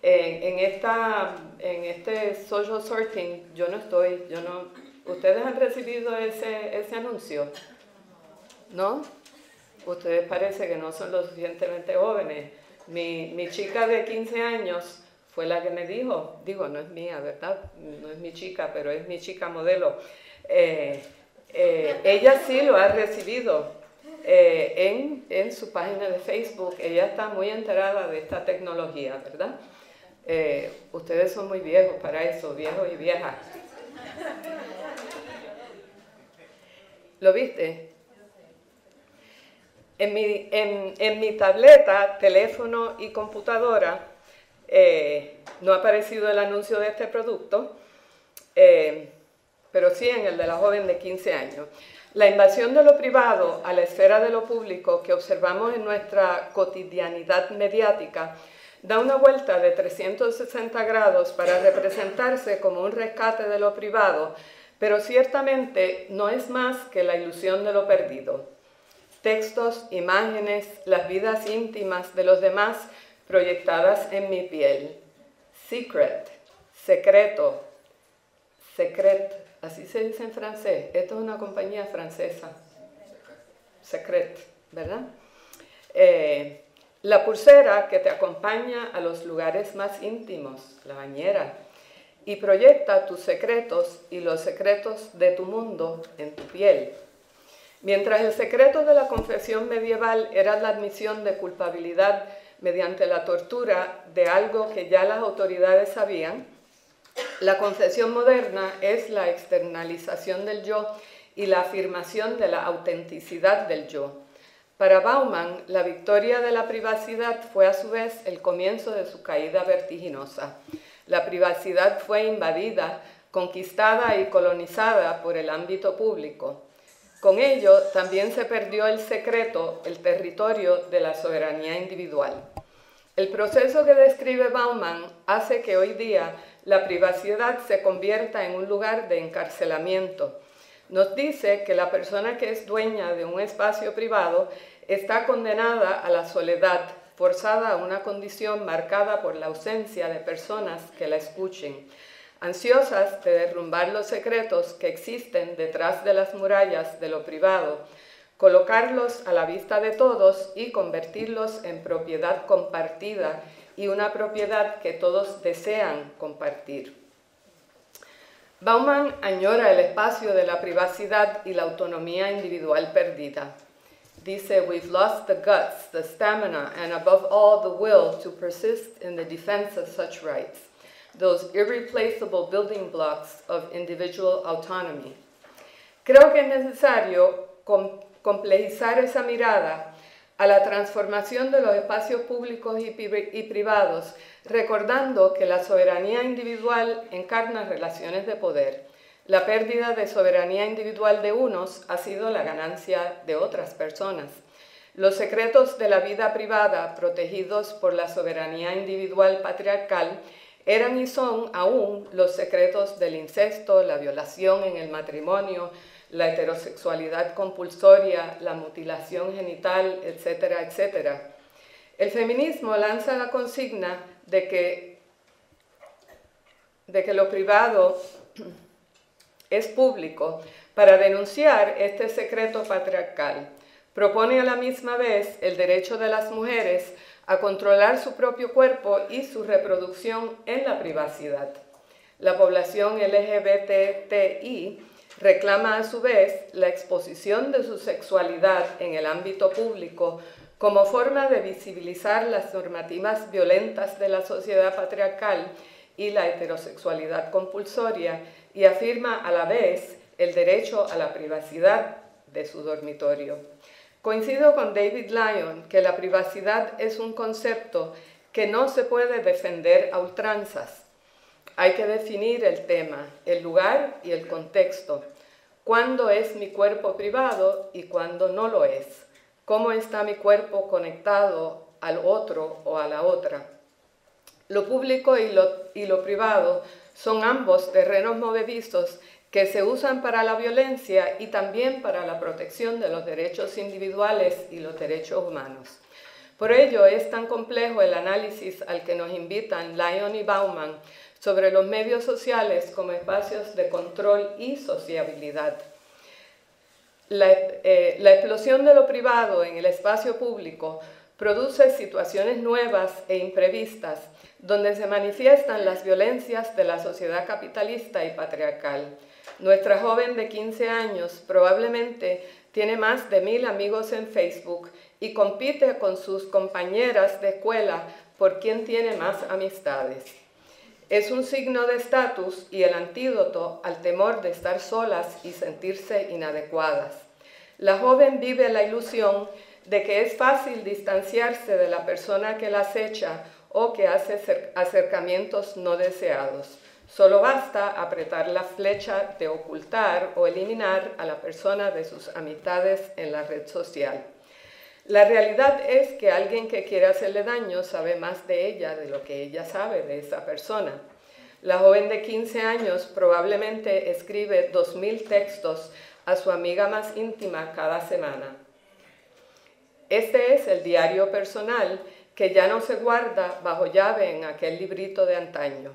En este social sorting ¿Ustedes han recibido ese anuncio? ¿No? Ustedes parece que no son lo suficientemente jóvenes. Mi chica de 15 años fue la que me dijo, no es mía, ¿verdad? No es mi chica, pero es mi chica modelo. Ella sí lo ha recibido en su página de Facebook. Ella está muy enterada de esta tecnología, ¿verdad? Ustedes son muy viejos para eso, viejos y viejas. ¿Lo viste? En mi tableta, teléfono y computadora no ha aparecido el anuncio de este producto, pero sí en el de la joven de 15 años. La invasión de lo privado a la esfera de lo público que observamos en nuestra cotidianidad mediática da una vuelta de 360 grados para representarse como un rescate de lo privado, pero ciertamente no es más que la ilusión de lo perdido. Textos, imágenes, las vidas íntimas de los demás proyectadas en mi piel. Secret, secreto, secret, así se dice en francés. Esto es una compañía francesa. Secret, ¿verdad? La pulsera que te acompaña a los lugares más íntimos, la bañera, y proyecta tus secretos y los secretos de tu mundo en tu piel. Mientras el secreto de la confesión medieval era la admisión de culpabilidad mediante la tortura de algo que ya las autoridades sabían, la confesión moderna es la externalización del yo y la afirmación de la autenticidad del yo. Para Bauman, la victoria de la privacidad fue a su vez el comienzo de su caída vertiginosa. La privacidad fue invadida, conquistada y colonizada por el ámbito público. Con ello, también se perdió el secreto, el territorio de la soberanía individual. El proceso que describe Bauman hace que hoy día la privacidad se convierta en un lugar de encarcelamiento. Nos dice que la persona que es dueña de un espacio privado está condenada a la soledad, forzada a una condición marcada por la ausencia de personas que la escuchen, ansiosas de derrumbar los secretos que existen detrás de las murallas de lo privado, colocarlos a la vista de todos y convertirlos en propiedad compartida y una propiedad que todos desean compartir. Bauman añora el espacio de la privacidad y la autonomía individual perdida. Dice, "We've lost the guts, the stamina, and above all the will to persist in the defense of such rights, those irreplaceable building blocks of individual autonomy." Creo que es necesario complejizar esa mirada a la transformación de los espacios públicos y privados, recordando que la soberanía individual encarna relaciones de poder. La pérdida de soberanía individual de unos ha sido la ganancia de otras personas. Los secretos de la vida privada, protegidos por la soberanía individual patriarcal, eran y son aún los secretos del incesto, la violación en el matrimonio, la heterosexualidad compulsoria, la mutilación genital, etcétera, etcétera. El feminismo lanza la consigna de que lo privado es público para denunciar este secreto patriarcal. Propone a la misma vez el derecho de las mujeres a controlar su propio cuerpo y su reproducción en la privacidad. La población LGBTI reclama a su vez la exposición de su sexualidad en el ámbito público como forma de visibilizar las normativas violentas de la sociedad patriarcal y la heterosexualidad compulsoria, y afirma a la vez el derecho a la privacidad de su dormitorio. Coincido con David Lyon que la privacidad es un concepto que no se puede defender a ultranzas. Hay que definir el tema, el lugar y el contexto. ¿Cuándo es mi cuerpo privado y cuándo no lo es? ¿Cómo está mi cuerpo conectado al otro o a la otra? Lo público y lo privado son ambos terrenos movedizos que se usan para la violencia y también para la protección de los derechos individuales y los derechos humanos. Por ello es tan complejo el análisis al que nos invitan Lyon y Bauman sobre los medios sociales como espacios de control y sociabilidad. La explosión de lo privado en el espacio público produce situaciones nuevas e imprevistas donde se manifiestan las violencias de la sociedad capitalista y patriarcal. Nuestra joven de 15 años probablemente tiene más de 1000 amigos en Facebook y compite con sus compañeras de escuela por quién tiene más amistades. Es un signo de estatus y el antídoto al temor de estar solas y sentirse inadecuadas. La joven vive la ilusión de que es fácil distanciarse de la persona que la acecha o que hace acercamientos no deseados. Solo basta apretar la flecha de ocultar o eliminar a la persona de sus amistades en la red social. La realidad es que alguien que quiere hacerle daño sabe más de ella de lo que ella sabe de esa persona. La joven de 15 años probablemente escribe 2000 textos a su amiga más íntima cada semana. Este es el diario personal que ya no se guarda bajo llave en aquel librito de antaño.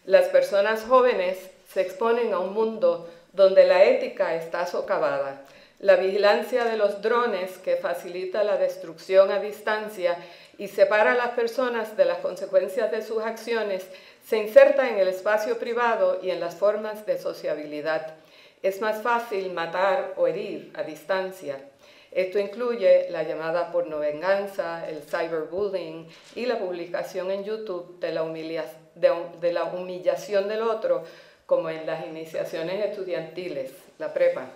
Las personas jóvenes se exponen a un mundo donde la ética está socavada. La vigilancia de los drones que facilita la destrucción a distancia y separa a las personas de las consecuencias de sus acciones se inserta en el espacio privado y en las formas de sociabilidad. Es más fácil matar o herir a distancia. Esto incluye la llamada pornovenganza, el cyberbullying y la publicación en YouTube de la humillación del otro, como en las iniciaciones estudiantiles, la prepa.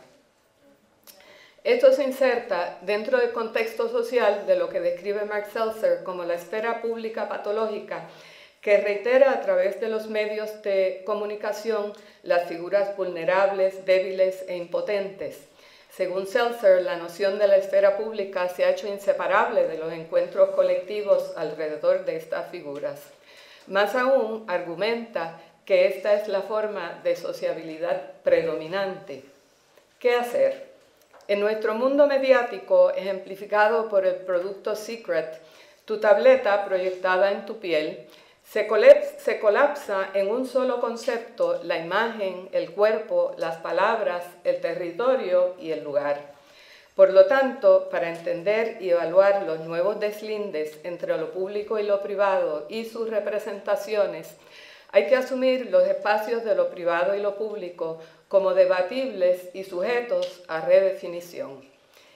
Esto se inserta dentro del contexto social de lo que describe Mark Seltzer como la esfera pública patológica, que reitera a través de los medios de comunicación las figuras vulnerables, débiles e impotentes. Según Seltzer, la noción de la esfera pública se ha hecho inseparable de los encuentros colectivos alrededor de estas figuras. Más aún, argumenta que esta es la forma de sociabilidad predominante. ¿Qué hacer? En nuestro mundo mediático, ejemplificado por el producto Secret, tu tableta proyectada en tu piel, se colapsa en un solo concepto la imagen, el cuerpo, las palabras, el territorio y el lugar. Por lo tanto, para entender y evaluar los nuevos deslindes entre lo público y lo privado y sus representaciones, hay que asumir los espacios de lo privado y lo público como debatibles y sujetos a redefinición.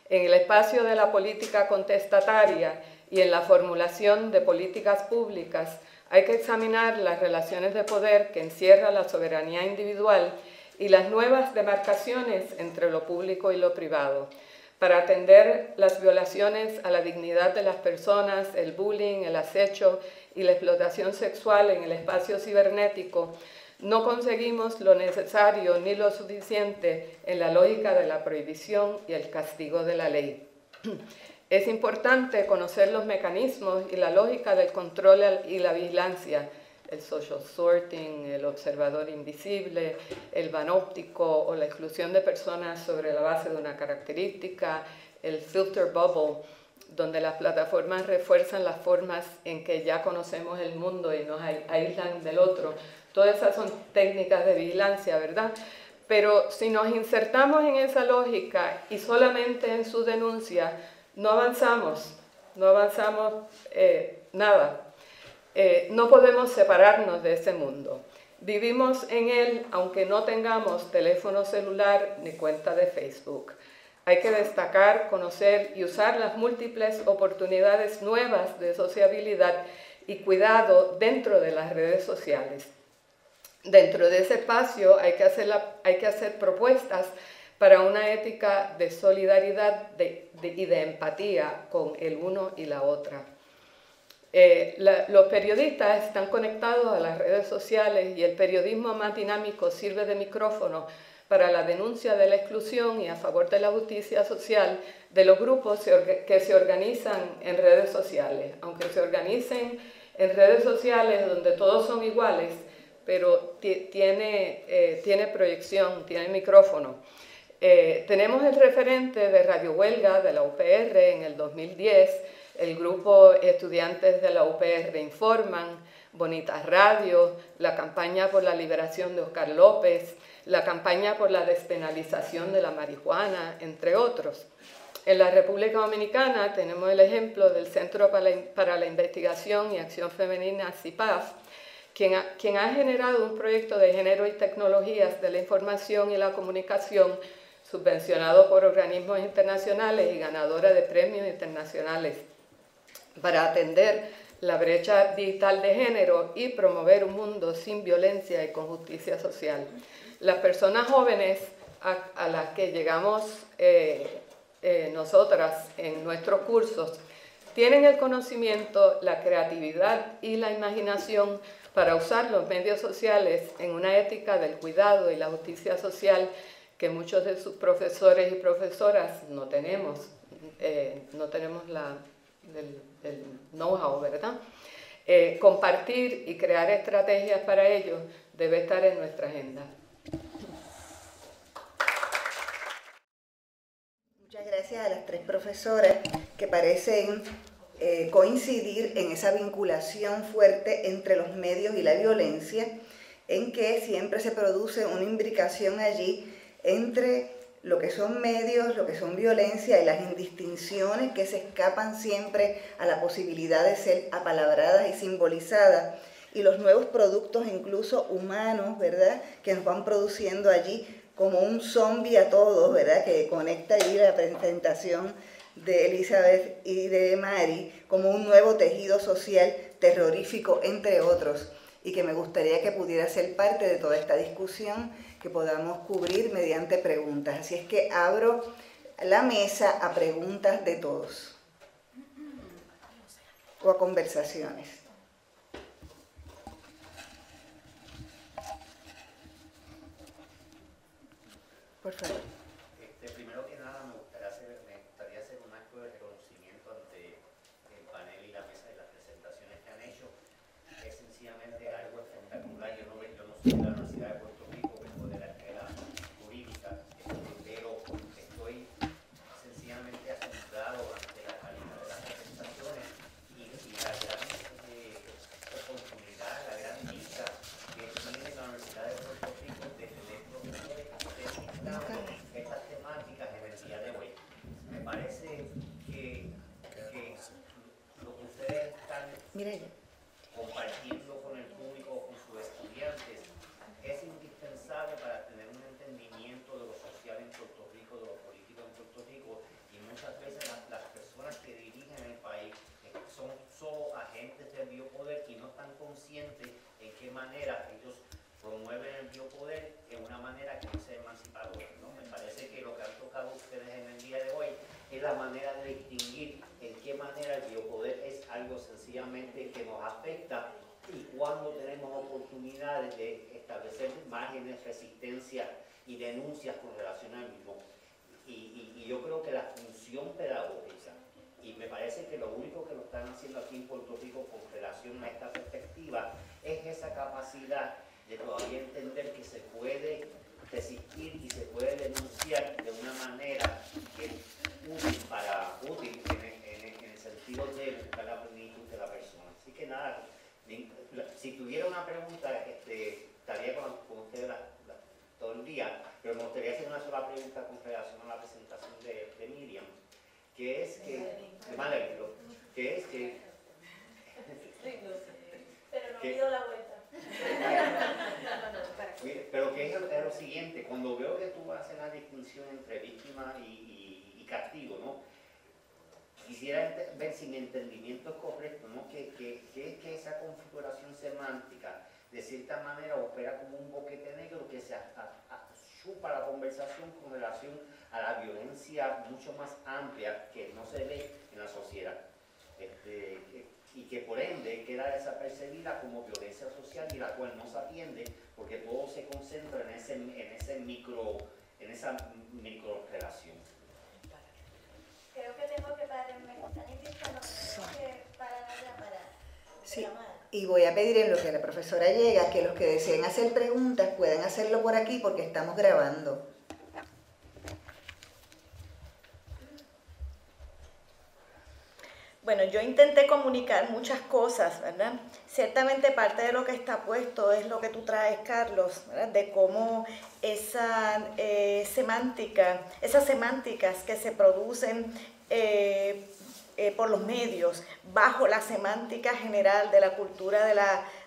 En el espacio de la política contestataria y en la formulación de políticas públicas, hay que examinar las relaciones de poder que encierra la soberanía individual y las nuevas demarcaciones entre lo público y lo privado, para atender las violaciones a la dignidad de las personas, el bullying, el acecho y la explotación sexual en el espacio cibernético. No conseguimos lo necesario ni lo suficiente en la lógica de la prohibición y el castigo de la ley. Es importante conocer los mecanismos y la lógica del control y la vigilancia, el social sorting, el observador invisible, el panóptico o la exclusión de personas sobre la base de una característica, el filter bubble, donde las plataformas refuerzan las formas en que ya conocemos el mundo y nos aíslan del otro. Todas esas son técnicas de vigilancia, ¿verdad? Pero si nos insertamos en esa lógica y solamente en su denuncia, no avanzamos nada. No podemos separarnos de ese mundo. Vivimos en él aunque no tengamos teléfono celular ni cuenta de Facebook. Hay que destacar, conocer y usar las múltiples oportunidades nuevas de sociabilidad y cuidado dentro de las redes sociales. Dentro de ese espacio hay que hacer propuestas para una ética de solidaridad y de empatía con el uno y la otra. Los periodistas están conectados a las redes sociales y el periodismo más dinámico sirve de micrófono para la denuncia de la exclusión y a favor de la justicia social de los grupos que se organizan en redes sociales. Aunque se organicen en redes sociales donde todos son iguales, pero tiene proyección, tiene micrófono. Tenemos el referente de Radio Huelga de la UPR en el 2010, el grupo Estudiantes de la UPR Informan, Bonitas Radio, la campaña por la liberación de Oscar López, la campaña por la despenalización de la marihuana, entre otros. En la República Dominicana tenemos el ejemplo del Centro para la Investigación y Acción Femenina, CIPAF, quien ha generado un proyecto de género y tecnologías de la información y la comunicación subvencionado por organismos internacionales y ganadora de premios internacionales para atender la brecha digital de género y promover un mundo sin violencia y con justicia social. Las personas jóvenes a las que llegamos nosotras en nuestros cursos tienen el conocimiento, la creatividad y la imaginación para usar los medios sociales en una ética del cuidado y la justicia social que muchos de sus profesores y profesoras no tenemos. No tenemos el know-how, ¿verdad? Compartir y crear estrategias para ello debe estar en nuestra agenda. Muchas gracias a las tres profesoras que parecen coincidir en esa vinculación fuerte entre los medios y la violencia, en que siempre se produce una imbricación allí entre lo que son medios, lo que son violencia y las indistinciones que se escapan siempre a la posibilidad de ser apalabradas y simbolizadas, y los nuevos productos incluso humanos, ¿verdad?, que nos van produciendo allí como un zombie a todos, ¿verdad?, que conecta allí la presentación de Elizabeth y de Mari como un nuevo tejido social terrorífico, entre otros, y que me gustaría que pudiera ser parte de toda esta discusión que podamos cubrir mediante preguntas. Así es que abro la mesa a preguntas de todos o a conversaciones. Por favor. Primero que nada, me gustaría hacer un acto de reconocimiento ante el panel y la mesa de las presentaciones que han hecho. Es sencillamente algo espectacular. Yo no soy de la Universidad de Puerto Rico, vengo de la escuela jurídica, pero compartiendo con el público, con sus estudiantes, es indispensable para tener un entendimiento de lo social en Puerto Rico, de lo político en Puerto Rico, y muchas veces las personas que dirigen el país son solo agentes del biopoder y no están conscientes en qué manera ellos promueven el biopoder en una manera que no sea emancipadora, ¿no? Me parece que lo que han tocado ustedes en el día de hoy es la manera de distinguir en qué manera el biopoder es algo sencillamente que nos afecta y cuando tenemos oportunidades de establecer márgenes de resistencia y denuncias con relación al mismo. Y yo creo que la función pedagógica, y me parece que lo único que lo están haciendo aquí en Puerto Rico con relación a esta perspectiva, es esa capacidad de todavía entender que se puede resistir y se puede denunciar de una manera que es útil en el sentido de buscar la plenitud de la persona. Así que nada, si tuviera una pregunta, estaría con ustedes todo el día, pero me gustaría hacer una sola pregunta con relación a la presentación de Miriam, que es que, de Malerlo, que es que... Pero no pido la vuelta. Pero que es lo siguiente, cuando veo que tú haces la distinción entre víctima y castigo, ¿no? Quisiera ver si mi entendimiento es correcto, ¿no? Que esa configuración semántica de cierta manera opera como un boquete negro que se chupa la conversación con relación a la violencia mucho más amplia que no se ve en la sociedad. Y que por ende queda desapercibida como violencia social y la cual no se atiende porque todo se concentra en esa micro relación. Creo que tengo que parar, me están invitando, tengo que parar allá para llamar. Y voy a pedir en lo que la profesora llega que los que deseen hacer preguntas puedan hacerlo por aquí porque estamos grabando. Bueno, yo intenté comunicar muchas cosas, ¿verdad? Ciertamente parte de lo que está puesto es lo que tú traes, Carlos, ¿verdad? De cómo esas semánticas que se producen por los medios, bajo la semántica general de la cultura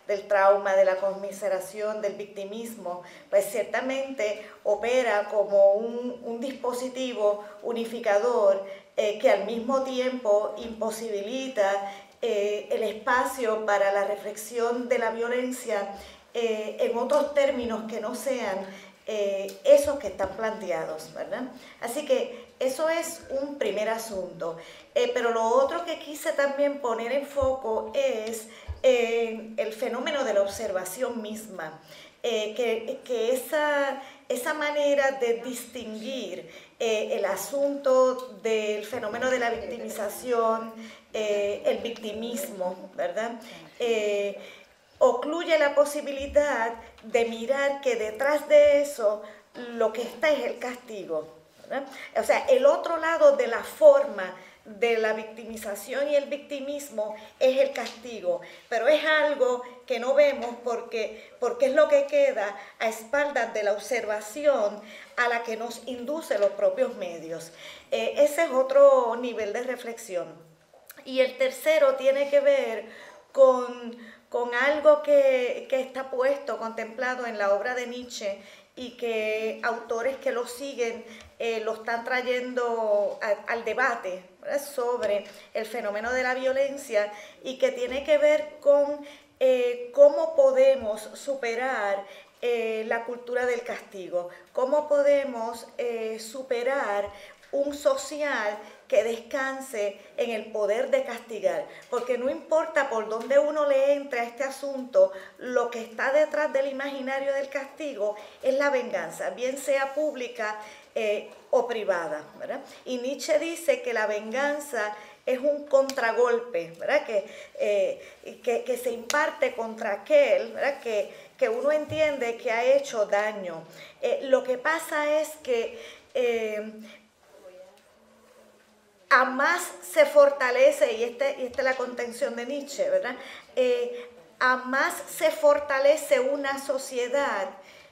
del trauma, de la conmiseración, del victimismo, pues ciertamente opera como un dispositivo unificador que al mismo tiempo imposibilita el espacio para la reflexión de la violencia en otros términos que no sean esos que están planteados, ¿verdad? Así que eso es un primer asunto. Pero lo otro que quise también poner en foco es el fenómeno de la observación misma, que esa manera de distinguir el asunto del fenómeno de la victimización, el victimismo, ¿verdad? Ocluye la posibilidad de mirar que detrás de eso lo que está es el castigo, ¿verdad? O sea, el otro lado de la forma de la victimización y el victimismo es el castigo, pero es algo que no vemos porque es lo que queda a espaldas de la observación a la que nos induce los propios medios. Ese es otro nivel de reflexión. Y el tercero tiene que ver con algo que está puesto, contemplado en la obra de Nietzsche y que autores que lo siguen lo están trayendo al debate, ¿verdad? Sobre el fenómeno de la violencia y que tiene que ver con cómo podemos superar la cultura del castigo, cómo podemos superar un social que descanse en el poder de castigar, porque no importa por dónde uno le entre a este asunto, lo que está detrás del imaginario del castigo es la venganza, bien sea pública o privada, ¿verdad? Y Nietzsche dice que la venganza es un contragolpe, ¿verdad? Que se imparte contra aquel, ¿verdad? Que uno entiende que ha hecho daño. Lo que pasa es que a más se fortalece, y esta es la contención de Nietzsche, ¿verdad? A más se fortalece una sociedad,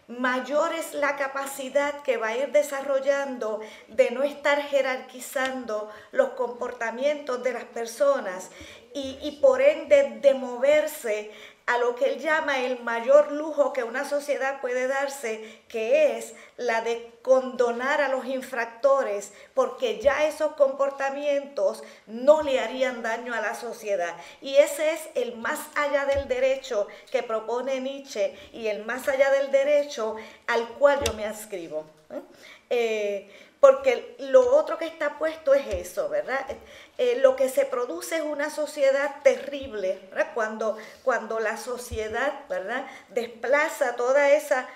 mayor es la capacidad que va a ir desarrollando de no estar jerarquizando los comportamientos de las personas y por ende de moverse a lo que él llama el mayor lujo que una sociedad puede darse, que es la de condonar a los infractores, porque ya esos comportamientos no le harían daño a la sociedad. Y ese es el más allá del derecho que propone Nietzsche y el más allá del derecho al cual yo me adscribo. Porque lo otro que está puesto es eso, ¿verdad? Lo que se produce es una sociedad terrible, ¿verdad? Cuando la sociedad, ¿verdad?, desplaza toda esa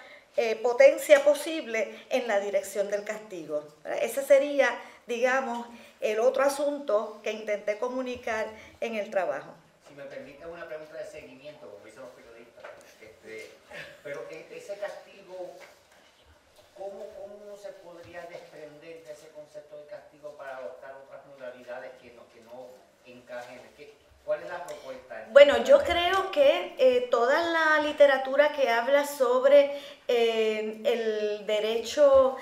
potencia posible en la dirección del castigo, ¿verdad? Ese sería, digamos, el otro asunto que intenté comunicar en el trabajo. Si me permite una pregunta de seguimiento, como dicen los periodistas, pero ese castigo, ¿cómo se podría desprender de ese concepto de castigo para adoptar otras modalidades que no encajen? ¿Cuál es la propuesta? Bueno, yo creo que toda la literatura que habla sobre el derecho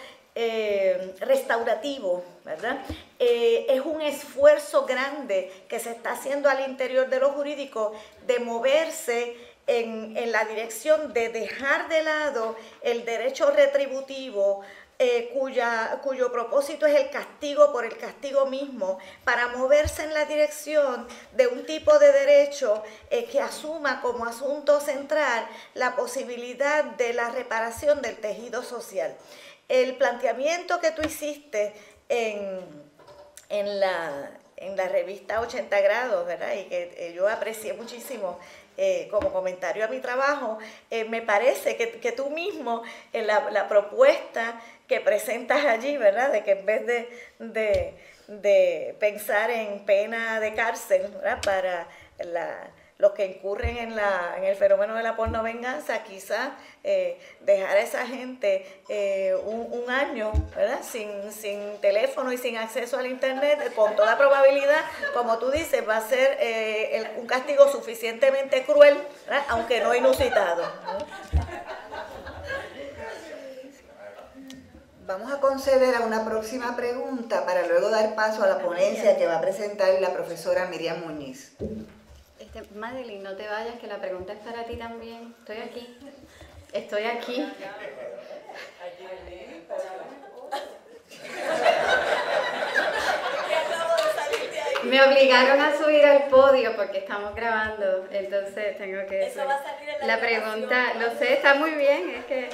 restaurativo, ¿verdad? Es un esfuerzo grande que se está haciendo al interior de lo jurídico de moverse en la dirección de dejar de lado el derecho retributivo, cuyo propósito es el castigo por el castigo mismo, para moverse en la dirección de un tipo de derecho que asuma como asunto central la posibilidad de la reparación del tejido social. El planteamiento que tú hiciste en la revista 80 grados, ¿verdad?, y que yo aprecié muchísimo como comentario a mi trabajo, me parece que tú mismo, en la propuesta que presentas allí, ¿verdad?, de que en vez de pensar en pena de cárcel, ¿verdad?, para los que incurren en el fenómeno de la pornovenganza, quizás dejar a esa gente un año, ¿verdad?, sin teléfono y sin acceso al internet, con toda probabilidad, como tú dices, va a ser un castigo suficientemente cruel, ¿verdad?, aunque no inusitado, ¿no? Vamos a conceder a una próxima pregunta para luego dar paso a la ponencia que va a presentar la profesora Miriam Muñiz. Madeline, no te vayas, que la pregunta es para ti también. Estoy aquí. Me obligaron a subir al podio porque estamos grabando, entonces tengo que... Eso va a salir en la pregunta, lo sé, está muy bien, es que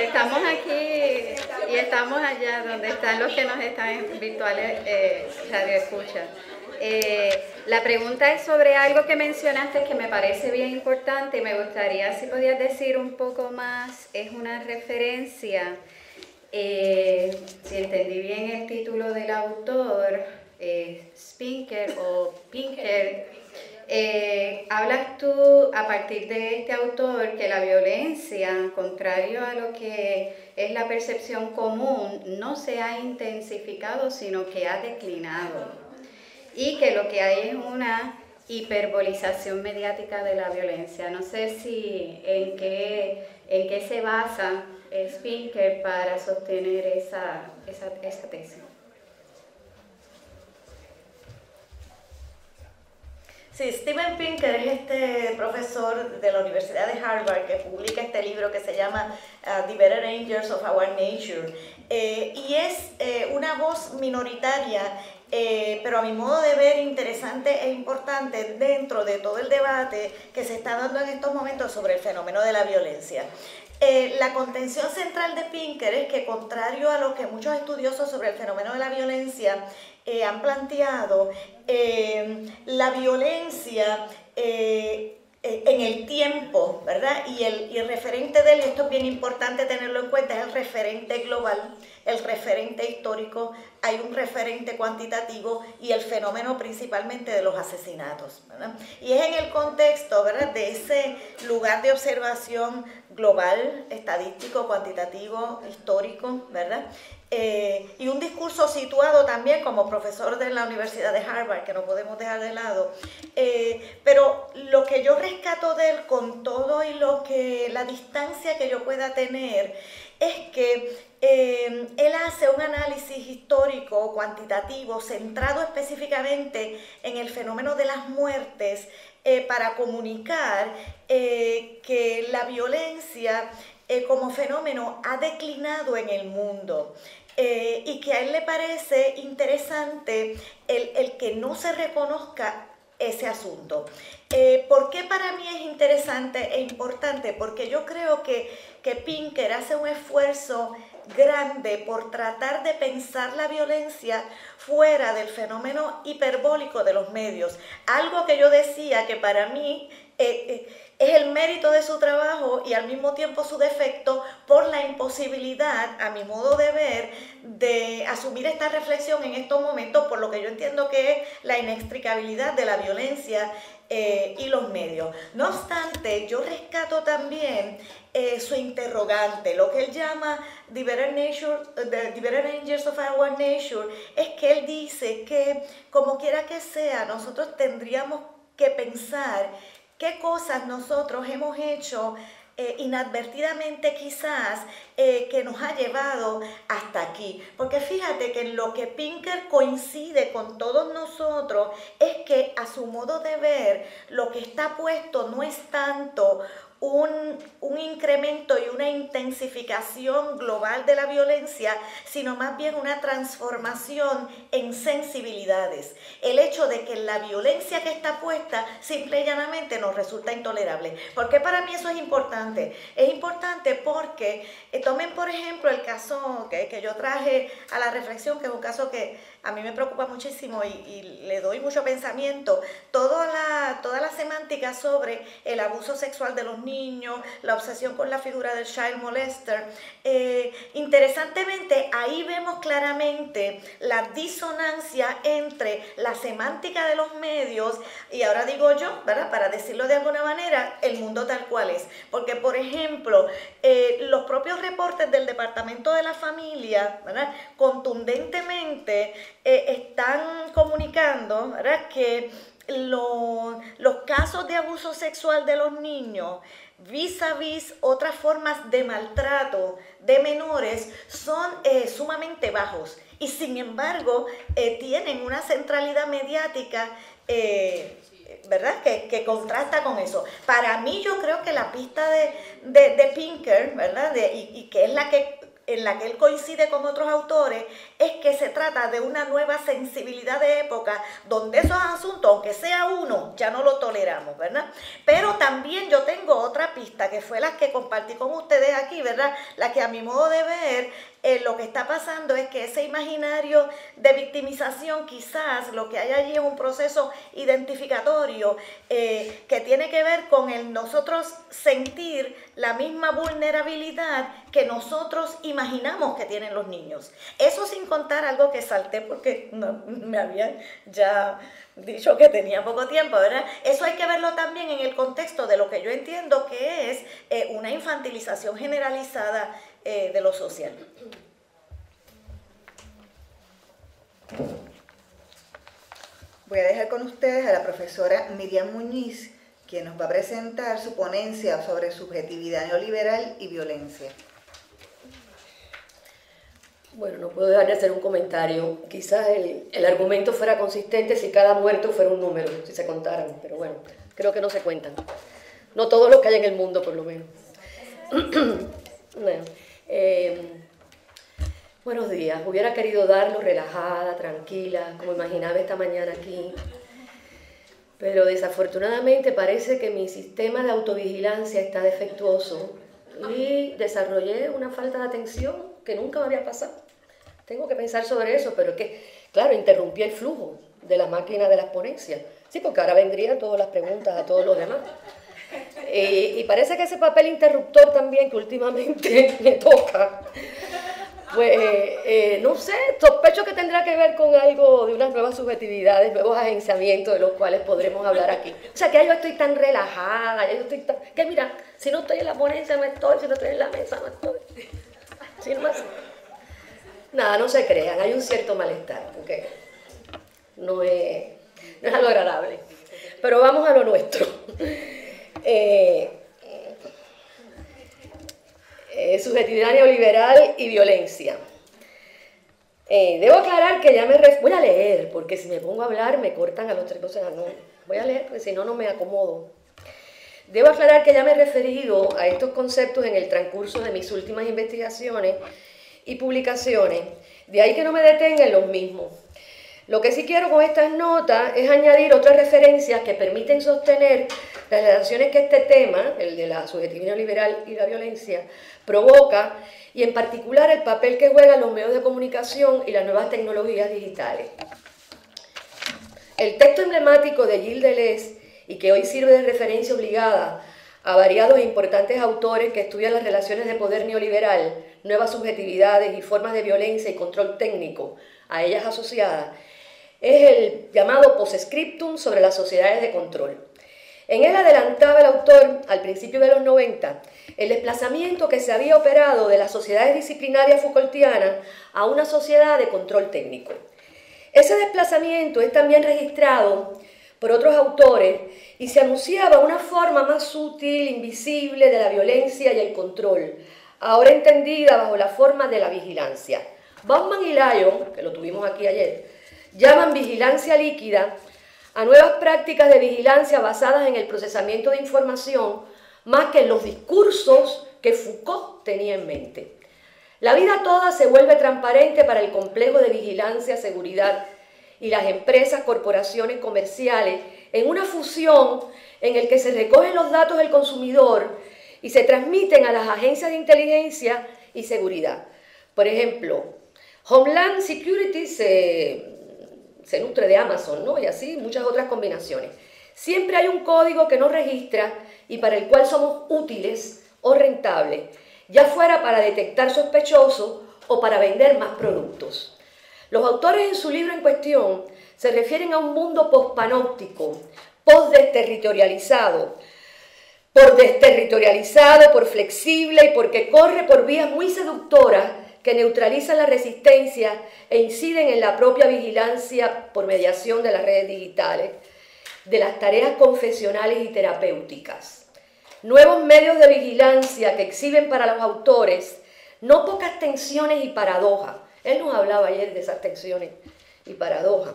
estamos aquí y estamos allá donde están los que nos están en virtuales radio escuchan. La pregunta es sobre algo que mencionaste que me parece bien importante y me gustaría si podías decir un poco más. Es una referencia, si entendí bien el título del autor, Spinker o Pinker, hablas tú a partir de este autor que la violencia, contrario a lo que es la percepción común, no se ha intensificado sino que ha declinado. Y que lo que hay es una hiperbolización mediática de la violencia. No sé si en qué se basa Spinker para sostener esa tesis. Sí, Steven Pinker es este profesor de la Universidad de Harvard que publica este libro que se llama The Better Angels of Our Nature. Y es una voz minoritaria, pero a mi modo de ver interesante e importante dentro de todo el debate que se está dando en estos momentos sobre el fenómeno de la violencia. La contención central de Pinker es que, contrario a lo que muchos estudiosos sobre el fenómeno de la violencia han planteado, la violencia en el tiempo, ¿verdad? Y el referente de él, esto es bien importante tenerlo en cuenta, es el referente global, el referente histórico, hay un referente cuantitativo y el fenómeno principalmente de los asesinatos, ¿verdad? Y es en el contexto, ¿verdad?, de ese lugar de observación global, estadístico, cuantitativo, histórico, ¿verdad?, y un discurso situado también como profesor de la Universidad de Harvard, que no podemos dejar de lado. Pero lo que yo rescato de él con todo y la distancia que yo pueda tener es que él hace un análisis histórico, cuantitativo, centrado específicamente en el fenómeno de las muertes, para comunicar que la violencia como fenómeno ha declinado en el mundo. Y que a él le parece interesante el que no se reconozca ese asunto. ¿Por qué para mí es interesante e importante? Porque yo creo que Pinker hace un esfuerzo grande por tratar de pensar la violencia fuera del fenómeno hiperbólico de los medios. Algo que yo decía que para mí es el mérito de su trabajo y al mismo tiempo su defecto por la imposibilidad, a mi modo de ver, de asumir esta reflexión en estos momentos por lo que yo entiendo que es la inextricabilidad de la violencia y los medios. No obstante, yo rescato también su interrogante, lo que él llama the better angels of our nature, es que él dice que como quiera que sea, nosotros tendríamos que pensar qué cosas nosotros hemos hecho inadvertidamente quizás que nos ha llevado hasta aquí. Porque fíjate que en lo que Pinker coincide con todos nosotros es que a su modo de ver lo que está puesto no es tanto un incremento y una intensificación global de la violencia, sino más bien una transformación en sensibilidades. El hecho de que la violencia que está puesta simple y llanamente nos resulta intolerable. ¿Por qué para mí eso es importante? Es importante porque tomen por ejemplo el caso que yo traje a la reflexión, que es un caso que a mí me preocupa muchísimo y le doy mucho pensamiento, toda la semántica sobre el abuso sexual de los niños, la obsesión con la figura del child molester. Interesantemente, ahí vemos claramente la disonancia entre la semántica de los medios y ahora digo yo, ¿verdad? Para decirlo de alguna manera, el mundo tal cual es. Porque, por ejemplo, los propios reportes del Departamento de la Familia, ¿verdad?, contundentemente están comunicando, ¿verdad?, que los casos de abuso sexual de los niños vis a vis otras formas de maltrato de menores son sumamente bajos y sin embargo tienen una centralidad mediática ¿verdad?, que contrasta con eso. Para mí yo creo que la pista de Pinker, ¿verdad?, y que es en la que él coincide con otros autores, es que se trata de una nueva sensibilidad de época, donde esos asuntos, aunque sea uno, ya no lo toleramos, ¿verdad? Pero también yo tengo otra pista, que fue la que compartí con ustedes aquí, ¿verdad? La que a mi modo de ver, lo que está pasando es que ese imaginario de victimización, quizás lo que hay allí es un proceso identificatorio que tiene que ver con el nosotros sentir la misma vulnerabilidad que nosotros imaginamos que tienen los niños. Eso sin contar algo que salté porque no, me habían ya dicho que tenía poco tiempo, ¿verdad? Eso hay que verlo también en el contexto de lo que yo entiendo que es una infantilización generalizada de lo social. Voy a dejar con ustedes a la profesora Miriam Muñiz, quien nos va a presentar su ponencia sobre subjetividad neoliberal y violencia. Bueno, no puedo dejar de hacer un comentario. Quizás el argumento fuera consistente si cada muerto fuera un número, si se contaran, pero bueno, creo que no se cuentan. No todos los que hay en el mundo, por lo menos. Bueno, buenos días. Hubiera querido darlo relajada, tranquila, como imaginaba esta mañana aquí. Pero desafortunadamente parece que mi sistema de autovigilancia está defectuoso y desarrollé una falta de atención que nunca me había pasado. Tengo que pensar sobre eso, pero es que, claro, interrumpí el flujo de la máquina de las ponencias. Sí, porque ahora vendrían todas las preguntas a todos los demás. Y parece que ese papel interruptor también que últimamente me toca, pues no sé, sospecho que tendrá que ver con algo de unas nuevas subjetividades, nuevos agenciamientos de los cuales podremos hablar aquí. O sea, que yo estoy tan relajada, yo estoy tan... Que mira, si no estoy en la ponencia no estoy, si no estoy en la mesa no estoy. ¿Sí, más? Nada, no se crean, hay un cierto malestar, porque no es algo agradable. Pero vamos a lo nuestro. Subjetividad neoliberal y violencia. Debo aclarar que voy a leer, porque si me pongo a hablar me cortan a los 3, o sea, no, voy a leer, porque si no, no me acomodo. Debo aclarar que ya me he referido a estos conceptos en el transcurso de mis últimas investigaciones y publicaciones, de ahí que no me detenga en los mismos. Lo que sí quiero con estas notas es añadir otras referencias que permiten sostener las relaciones que este tema, el de la subjetividad neoliberal y la violencia, provoca, y en particular el papel que juegan los medios de comunicación y las nuevas tecnologías digitales. El texto emblemático de Gilles Deleuze, y que hoy sirve de referencia obligada a variados e importantes autores que estudian las relaciones de poder neoliberal, nuevas subjetividades y formas de violencia y control técnico a ellas asociadas, es el llamado Postscriptum sobre las sociedades de control. En él adelantaba el autor, al principio de los 90, el desplazamiento que se había operado de las sociedades disciplinarias Foucaultianas a una sociedad de control técnico. Ese desplazamiento es también registrado por otros autores y se anunciaba una forma más sutil, invisible de la violencia y el control, ahora entendida bajo la forma de la vigilancia. Bauman y Lyon, que lo tuvimos aquí ayer, llaman vigilancia líquida a nuevas prácticas de vigilancia basadas en el procesamiento de información más que en los discursos que Foucault tenía en mente. La vida toda se vuelve transparente para el complejo de vigilancia, seguridad y las empresas, corporaciones comerciales en una fusión en el que se recogen los datos del consumidor y se transmiten a las agencias de inteligencia y seguridad. Por ejemplo, Homeland Security se nutre de Amazon, ¿no? Y así muchas otras combinaciones. Siempre hay un código que nos registra y para el cual somos útiles o rentables, ya fuera para detectar sospechosos o para vender más productos. Los autores en su libro en cuestión se refieren a un mundo pospanóptico, postdesterritorializado, por flexible y porque corre por vías muy seductoras que neutralizan la resistencia e inciden en la propia vigilancia por mediación de las redes digitales, de las tareas confesionales y terapéuticas. Nuevos medios de vigilancia que exhiben para los autores no pocas tensiones y paradojas. Él nos hablaba ayer de esas tensiones y paradojas,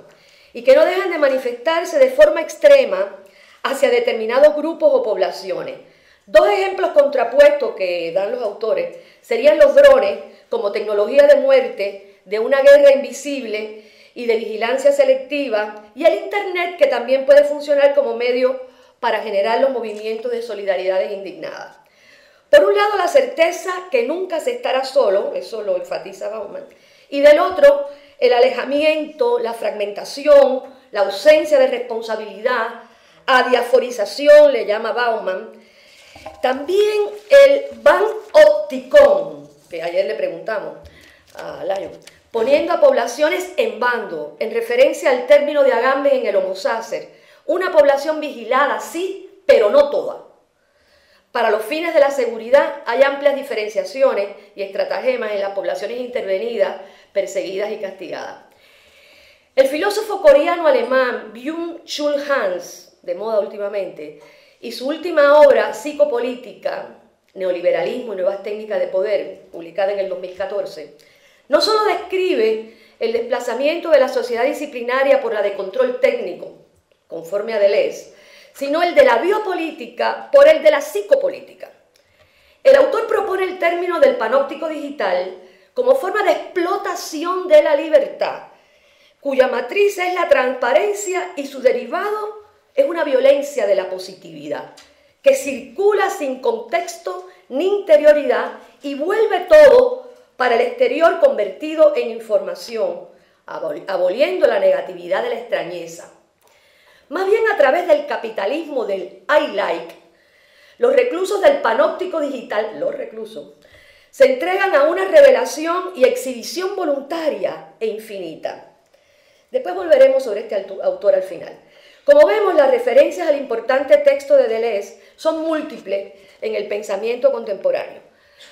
y que no dejan de manifestarse de forma extrema hacia determinados grupos o poblaciones. Dos ejemplos contrapuestos que dan los autores serían los drones como tecnología de muerte, de una guerra invisible y de vigilancia selectiva, y el Internet, que también puede funcionar como medio para generar los movimientos de solidaridades indignadas. Por un lado, la certeza que nunca se estará solo, eso lo enfatiza Bauman, y del otro, el alejamiento, la fragmentación, la ausencia de responsabilidad, adiaforización, le llama Bauman. También el panopticon, que ayer le preguntamos a Lyon, poniendo a poblaciones en bando, en referencia al término de Agamben en el Homo Sacer, una población vigilada, sí, pero no toda. Para los fines de la seguridad hay amplias diferenciaciones y estratagemas en las poblaciones intervenidas, perseguidas y castigadas. El filósofo coreano alemán Byung-Chul Hans, de moda últimamente, y su última obra, Psicopolítica, Neoliberalismo y Nuevas Técnicas de Poder, publicada en el 2014, no solo describe el desplazamiento de la sociedad disciplinaria por la de control técnico, conforme a Deleuze, sino el de la biopolítica por el de la psicopolítica. El autor propone el término del panóptico digital como forma de explotación de la libertad, cuya matriz es la transparencia y su derivado es una violencia de la positividad, que circula sin contexto ni interioridad y vuelve todo para el exterior convertido en información, aboliendo la negatividad de la extrañeza. Más bien a través del capitalismo del I like, los reclusos del panóptico digital, se entregan a una revelación y exhibición voluntaria e infinita. Después volveremos sobre este autor al final. Como vemos, las referencias al importante texto de Deleuze son múltiples en el pensamiento contemporáneo.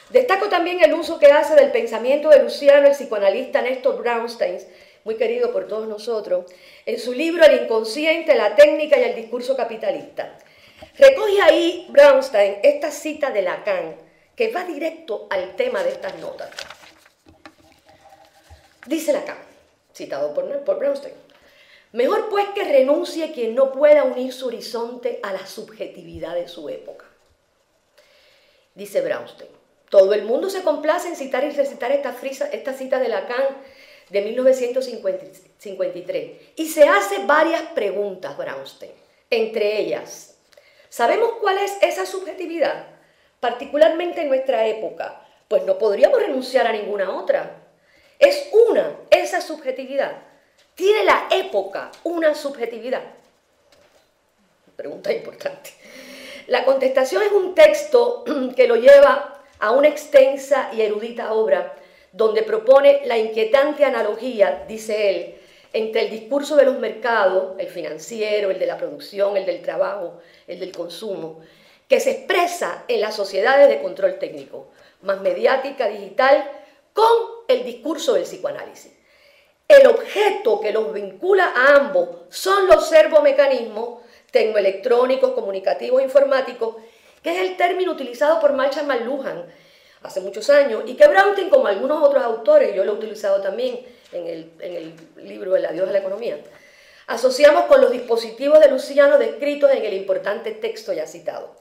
Destaco también el uso que hace del pensamiento de Luciano, el psicoanalista Néstor Brownstein, muy querido por todos nosotros, en su libro El inconsciente, la técnica y el discurso capitalista. Recoge ahí Brownstein esta cita de Lacan, que va directo al tema de estas notas. Dice Lacan, citado por Brownstein: mejor pues que renuncie quien no pueda unir su horizonte a la subjetividad de su época. Dice Brownstein: todo el mundo se complace en citar y recitar esta cita de Lacan de 1953 y se hace varias preguntas, Brownstein. Entre ellas, ¿sabemos cuál es esa subjetividad? Particularmente en nuestra época, pues no podríamos renunciar a ninguna otra. Es una, esa subjetividad. ¿Tiene la época una subjetividad? Pregunta importante. La contestación es un texto que lo lleva a una extensa y erudita obra donde propone la inquietante analogía, dice él, entre el discurso de los mercados, el financiero, el de la producción, el del trabajo, el del consumo, que se expresa en las sociedades de control técnico, más mediática, digital, con el discurso del psicoanálisis. El objeto que los vincula a ambos son los servomecanismos tecnoelectrónicos, comunicativos, informáticos, que es el término utilizado por Marshall McLuhan hace muchos años y que Brownstein, como algunos otros autores, yo lo he utilizado también en el libro El adiós a la economía, asociamos con los dispositivos de Luciano descritos en el importante texto ya citado.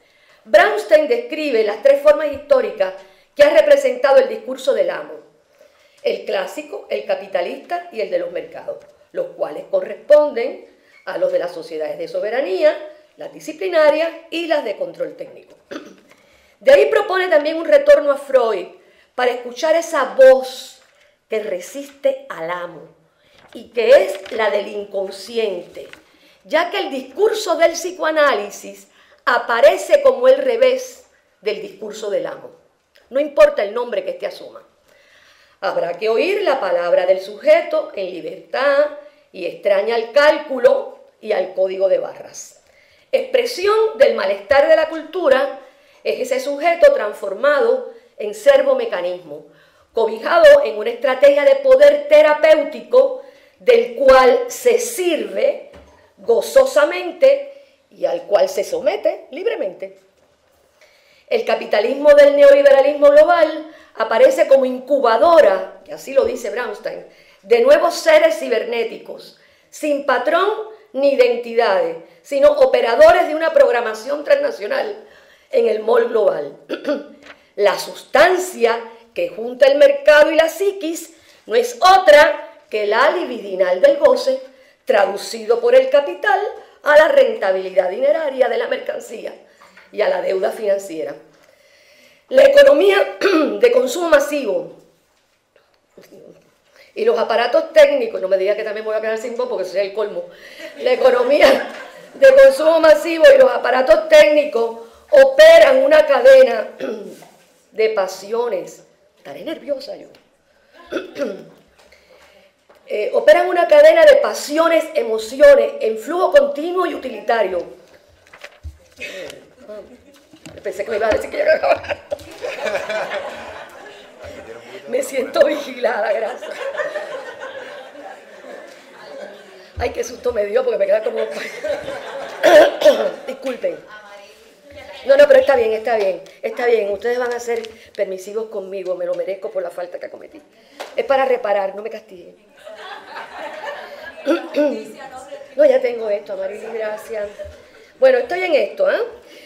Brownstein describe las tres formas históricas que ha representado el discurso del amo: el clásico, el capitalista y el de los mercados, los cuales corresponden a los de las sociedades de soberanía, las disciplinarias y las de control técnico. De ahí propone también un retorno a Freud para escuchar esa voz que resiste al amo y que es la del inconsciente, ya que el discurso del psicoanálisis aparece como el revés del discurso del amo. No importa el nombre que éste asuma. Habrá que oír la palabra del sujeto en libertad y extraña al cálculo y al código de barras. Expresión del malestar de la cultura es ese sujeto transformado en servomecanismo, cobijado en una estrategia de poder terapéutico del cual se sirve gozosamente y al cual se somete libremente. El capitalismo del neoliberalismo global aparece como incubadora, que así lo dice Brownstein, de nuevos seres cibernéticos, sin patrón ni identidades, sino operadores de una programación transnacional en el mall global. La sustancia que junta el mercado y la psiquis no es otra que la libidinal del goce, traducido por el capital a la rentabilidad dineraria de la mercancía y a la deuda financiera. La economía de consumo masivo y los aparatos técnicos, no me digas que también voy a quedar sin voz porque eso sería el colmo. La economía de consumo masivo y los aparatos técnicos operan una cadena de pasiones. Estaré nerviosa yo. Operan una cadena de pasiones, emociones, en flujo continuo y utilitario. Pensé que me iba a decir que ya iba a acabar. Me siento vigilada, gracias. Ay, qué susto me dio porque me queda como... Disculpen. No, pero está bien, está bien, está bien. Ustedes van a ser permisivos conmigo, me lo merezco por la falta que cometí. Es para reparar, no me castiguen. No, ya tengo esto, Amarili, gracias. Bueno, estoy en esto, ¿eh?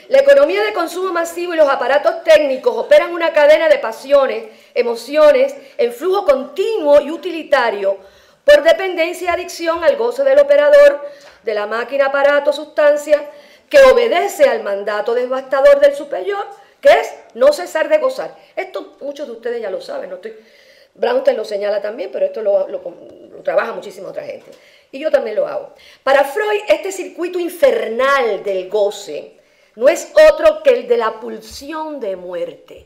La economía de consumo masivo y los aparatos técnicos operan una cadena de pasiones, emociones, en flujo continuo y utilitario, por dependencia y adicción al goce del operador, de la máquina, aparato, sustancia, que obedece al mandato devastador del superior, que es no cesar de gozar. Esto muchos de ustedes ya lo saben, no estoy... Brownstein lo señala también, pero esto lo trabaja muchísima otra gente. Y yo también lo hago. Para Freud, este circuito infernal del goce no es otro que el de la pulsión de muerte.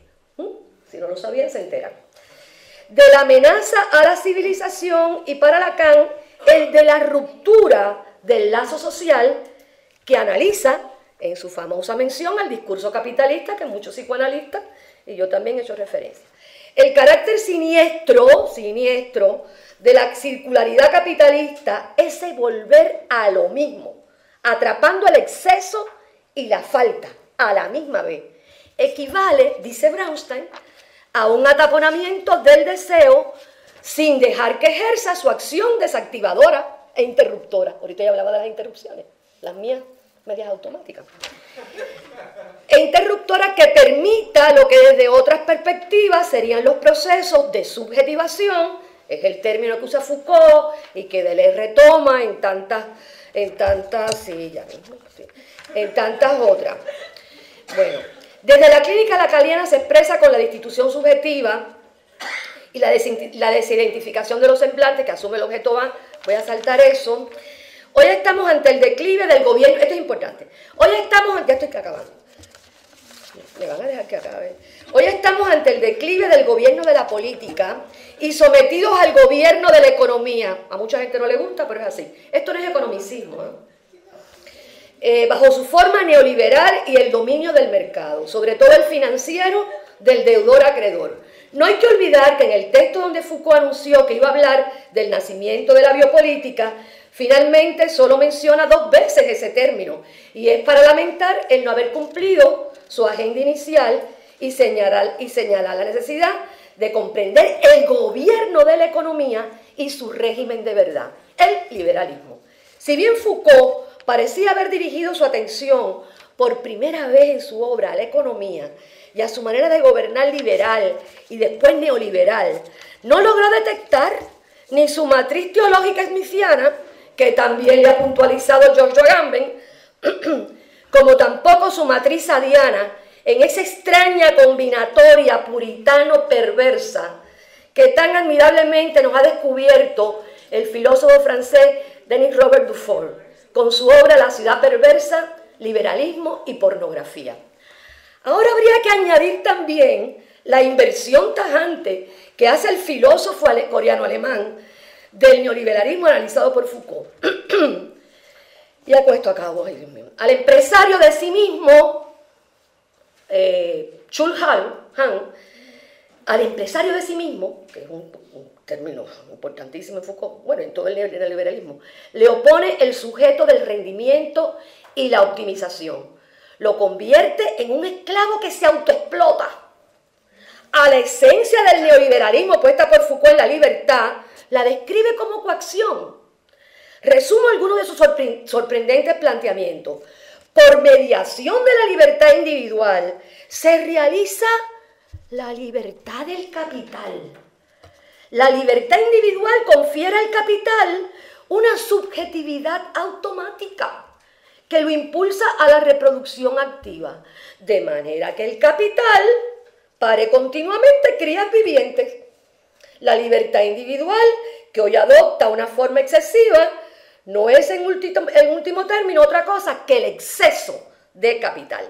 Si no lo sabían, se enteran. De la amenaza a la civilización y para Lacan, el de la ruptura del lazo social que analiza en su famosa mención al discurso capitalista que muchos psicoanalistas y yo también he hecho referencia. El carácter siniestro de la circularidad capitalista es el volver a lo mismo, atrapando el exceso y la falta a la misma vez. Equivale, dice Brownstein, a un ataponamiento del deseo sin dejar que ejerza su acción desactivadora e interruptora. Ahorita ya hablaba de las interrupciones, las mías medias automáticas. E interruptora que permita lo que desde otras perspectivas serían los procesos de subjetivación, es el término que usa Foucault y que Deleuze retoma en tantas otras. Bueno, desde la clínica lacaniana se expresa con la destitución subjetiva y la desidentificación de los semblantes que asume el objeto A. Voy a saltar eso. Hoy estamos ante el declive del gobierno, esto es importante, ya estoy acabando, me van a dejar que acabe. Hoy estamos ante el declive del gobierno de la política y sometidos al gobierno de la economía. A mucha gente no le gusta, pero es así. Esto no es economicismo, bajo su forma neoliberal y el dominio del mercado, sobre todo el financiero del deudor-acreedor. No hay que olvidar que en el texto donde Foucault anunció que iba a hablar del nacimiento de la biopolítica, finalmente solo menciona 2 veces ese término, y es para lamentar el no haber cumplido su agenda inicial y señalar la necesidad de comprender el gobierno de la economía y su régimen de verdad, el liberalismo. Si bien Foucault parecía haber dirigido su atención por primera vez en su obra a la economía y a su manera de gobernar liberal y después neoliberal, no logró detectar ni su matriz teológica smithiana, que también le ha puntualizado Giorgio Agamben, como tampoco su matriz sadiana, en esa extraña combinatoria puritano-perversa que tan admirablemente nos ha descubierto el filósofo francés Denis Robert Dufour, con su obra La ciudad perversa, liberalismo y pornografía. Ahora habría que añadir también la inversión tajante que hace el filósofo coreano-alemán del neoliberalismo analizado por Foucault. Ya con esto acabo, ay Dios mío. Al empresario de sí mismo, Chul Han, al empresario de sí mismo, que es un término importantísimo en Foucault, bueno, en todo el neoliberalismo, le opone el sujeto del rendimiento y la optimización. Lo convierte en un esclavo que se autoexplota. A la esencia del neoliberalismo puesta por Foucault en la libertad, la describe como coacción. Resumo algunos de sus sorprendentes planteamientos. Por mediación de la libertad individual se realiza la libertad del capital. La libertad individual confiere al capital una subjetividad automática que lo impulsa a la reproducción activa, de manera que el capital pare continuamente crías vivientes. La libertad individual, que hoy adopta una forma excesiva, no es en último término otra cosa que el exceso de capital.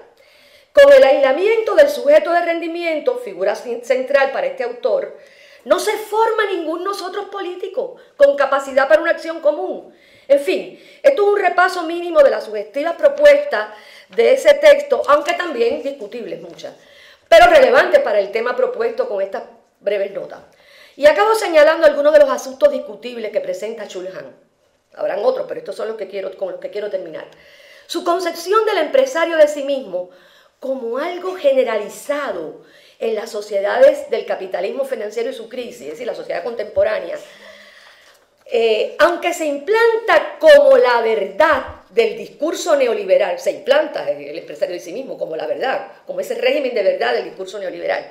Con el aislamiento del sujeto de rendimiento, figura central para este autor, no se forma ningún nosotros político con capacidad para una acción común. En fin, esto es un repaso mínimo de las sugestivas propuestas de ese texto, aunque también discutibles muchas, pero relevantes para el tema propuesto con estas breves notas. Y acabo señalando algunos de los asuntos discutibles que presenta Chul Han. Habrán otros, pero estos son con los que quiero terminar. Su concepción del empresario de sí mismo como algo generalizado en las sociedades del capitalismo financiero y su crisis, es decir, la sociedad contemporánea, aunque se implanta como la verdad del discurso neoliberal, se implanta el empresario de sí mismo como la verdad, como ese régimen de verdad del discurso neoliberal.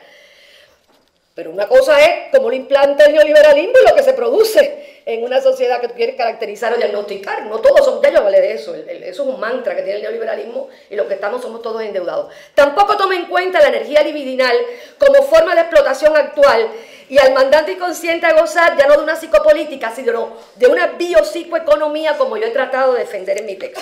Pero una cosa es cómo lo implanta el neoliberalismo y lo que se produce en una sociedad que tú quieres caracterizar o diagnosticar. No todos somos, ya yo hablé de eso, eso es un mantra que tiene el neoliberalismo y lo que somos todos endeudados. Tampoco toma en cuenta la energía libidinal como forma de explotación actual y al mandante inconsciente a gozar ya no de una psicopolítica, sino de una biopsicoeconomía como yo he tratado de defender en mi texto.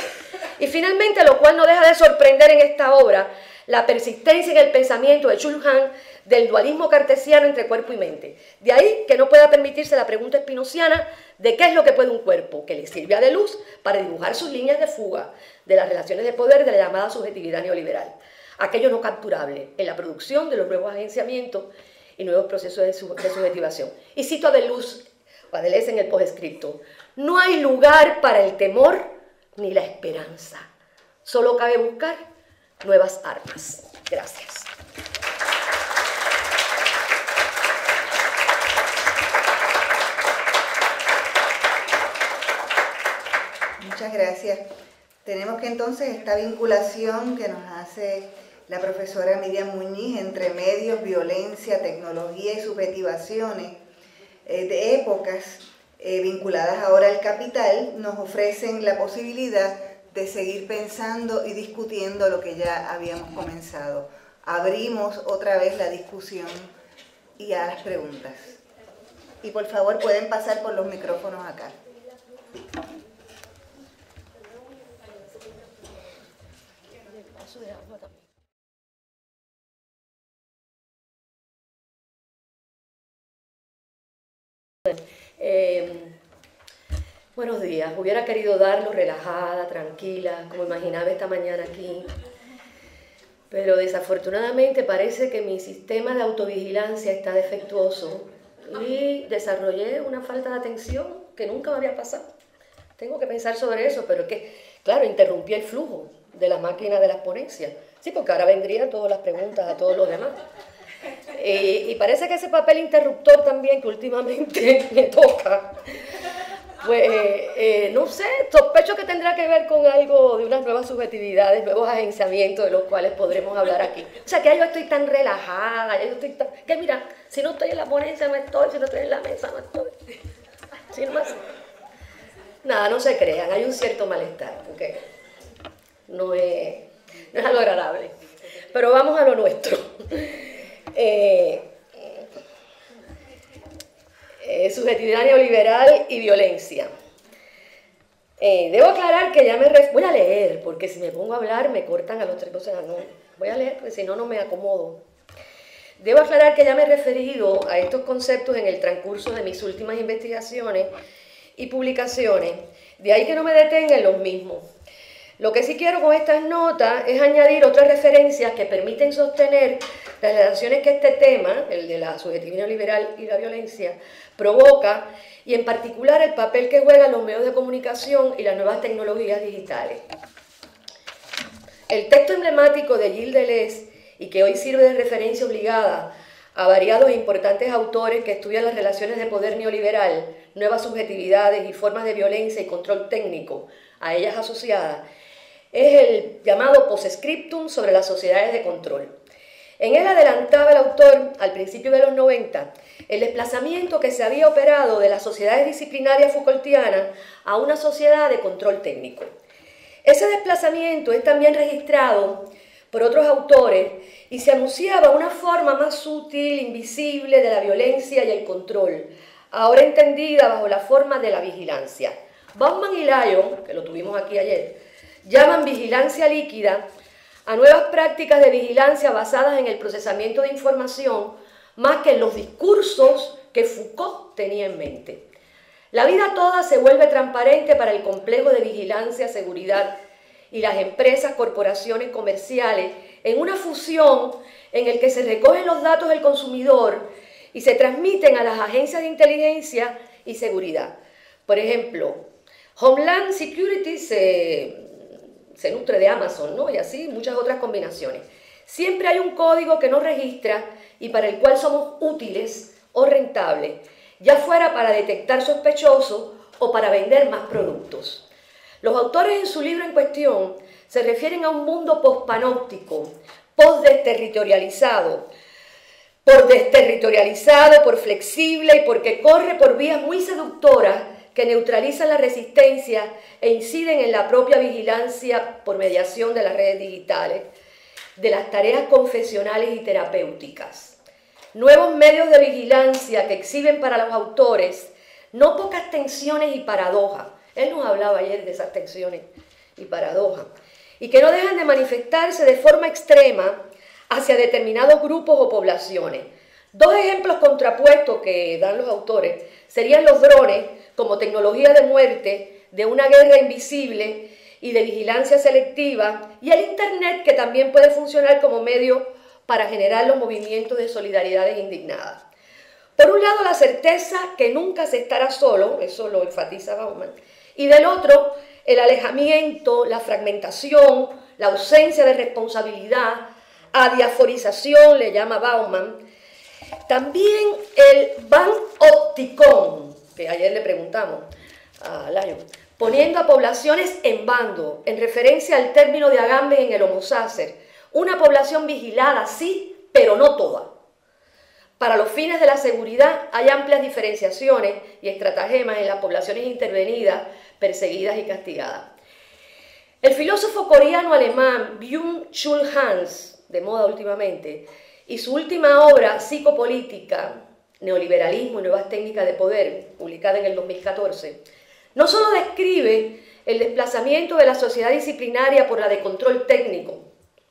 Y finalmente, lo cual no deja de sorprender en esta obra, la persistencia en el pensamiento de Chul Han del dualismo cartesiano entre cuerpo y mente. De ahí que no pueda permitirse la pregunta espinociana de qué es lo que puede un cuerpo, que le sirve de luz para dibujar sus líneas de fuga, de las relaciones de poder de la llamada subjetividad neoliberal, aquello no capturable en la producción de los nuevos agenciamientos y nuevos procesos de subjetivación. Y cito a Deleuze en el postscripto: no hay lugar para el temor ni la esperanza, solo cabe buscar nuevas armas. Gracias. Muchas gracias. Tenemos que entonces esta vinculación que nos hace la profesora Miriam Muñiz entre medios, violencia, tecnología y subjetivaciones de épocas vinculadas ahora al capital, nos ofrecen la posibilidad de seguir pensando y discutiendo lo que ya habíamos comenzado. Abrimos otra vez la discusión y a las preguntas. Y por favor pueden pasar por los micrófonos acá. Buenos días. Hubiera querido darlo relajada, tranquila, como imaginaba esta mañana aquí, pero desafortunadamente parece que mi sistema de autovigilancia está defectuoso y desarrollé una falta de atención que nunca me había pasado. Tengo que pensar sobre eso, pero es que, claro, interrumpí el flujo de la máquina de las ponencias. Sí, porque ahora vendrían todas las preguntas a todos los demás. Y parece que ese papel interruptor también, que últimamente me toca, pues no sé, sospecho que tendrá que ver con algo de unas nuevas subjetividades, nuevos agenciamientos de los cuales podremos hablar aquí. O sea, que ya yo estoy tan relajada, ya yo estoy tan... Que mira, si no estoy en la ponencia no estoy, si no estoy en la mesa no estoy. Si no más... Nada, no se crean, hay un cierto malestar, porque no es algo agradable. Pero vamos a lo nuestro. Subjetividad neoliberal y violencia. Debo aclarar que ya voy a leer, porque si me pongo a hablar me cortan a los tres, o sea, no, voy a leer porque si no, no me acomodo. Debo aclarar que ya me he referido a estos conceptos en el transcurso de mis últimas investigaciones y publicaciones, de ahí que no me detenga en los mismos. Lo que sí quiero con estas notas es añadir otras referencias que permiten sostener las relaciones que este tema, el de la subjetividad liberal y la violencia, provoca, y en particular el papel que juegan los medios de comunicación y las nuevas tecnologías digitales. El texto emblemático de Gilles Deleuze, y que hoy sirve de referencia obligada a variados e importantes autores que estudian las relaciones de poder neoliberal, nuevas subjetividades y formas de violencia y control técnico a ellas asociadas, es el llamado Postscriptum sobre las sociedades de control. En él adelantaba el autor, al principio de los 90, el desplazamiento que se había operado de las sociedades disciplinarias Foucaultianas a una sociedad de control técnico. Ese desplazamiento es también registrado por otros autores y se anunciaba una forma más sutil, invisible de la violencia y el control, ahora entendida bajo la forma de la vigilancia. Bauman y Lyon, que lo tuvimos aquí ayer, llaman vigilancia líquida a nuevas prácticas de vigilancia basadas en el procesamiento de información más que en los discursos que Foucault tenía en mente. La vida toda se vuelve transparente para el complejo de vigilancia, seguridad y las empresas, corporaciones comerciales en una fusión en el que se recogen los datos del consumidor y se transmiten a las agencias de inteligencia y seguridad. Por ejemplo, Homeland Security se nutre de Amazon, ¿no? Y así muchas otras combinaciones. Siempre hay un código que nos registra y para el cual somos útiles o rentables, ya fuera para detectar sospechosos o para vender más productos. Los autores en su libro en cuestión se refieren a un mundo pospanóptico, postdesterritorializado, por flexible y porque corre por vías muy seductoras que neutralizan la resistencia e inciden en la propia vigilancia por mediación de las redes digitales, de las tareas confesionales y terapéuticas. Nuevos medios de vigilancia que exhiben para los autores no pocas tensiones y paradojas. Él nos hablaba ayer de esas tensiones y paradojas, y que no dejan de manifestarse de forma extrema hacia determinados grupos o poblaciones. Dos ejemplos contrapuestos que dan los autores serían los drones como tecnología de muerte de una guerra invisible y de vigilancia selectiva, y el Internet, que también puede funcionar como medio para generar los movimientos de solidaridades indignadas. Por un lado, la certeza que nunca se estará solo, eso lo enfatiza Bauman, y del otro, el alejamiento, la fragmentación, la ausencia de responsabilidad, adiaforización, le llama Bauman. También el banopticón, que ayer le preguntamos a Lyon, poniendo a poblaciones en bando, en referencia al término de Agamben en el Homo Sacer, una población vigilada, sí, pero no toda. Para los fines de la seguridad hay amplias diferenciaciones y estratagemas en las poblaciones intervenidas, perseguidas y castigadas. El filósofo coreano-alemán Byung-Chul Han, de moda últimamente, y su última obra, Psicopolítica, Neoliberalismo y Nuevas Técnicas de Poder, publicada en el 2014, no solo describe el desplazamiento de la sociedad disciplinaria por la de control técnico,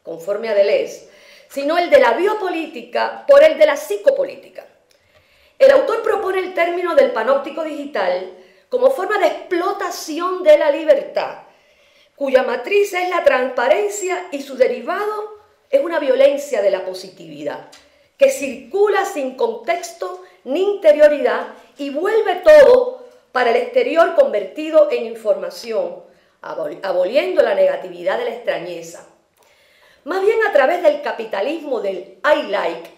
conforme a Deleuze, sino el de la biopolítica por el de la psicopolítica. El autor propone el término del panóptico digital como forma de explotación de la libertad, cuya matriz es la transparencia y su derivado es una violencia de la positividad, que circula sin contexto ni interioridad y vuelve todo para el exterior convertido en información, aboliendo la negatividad de la extrañeza. Más bien a través del capitalismo del I like,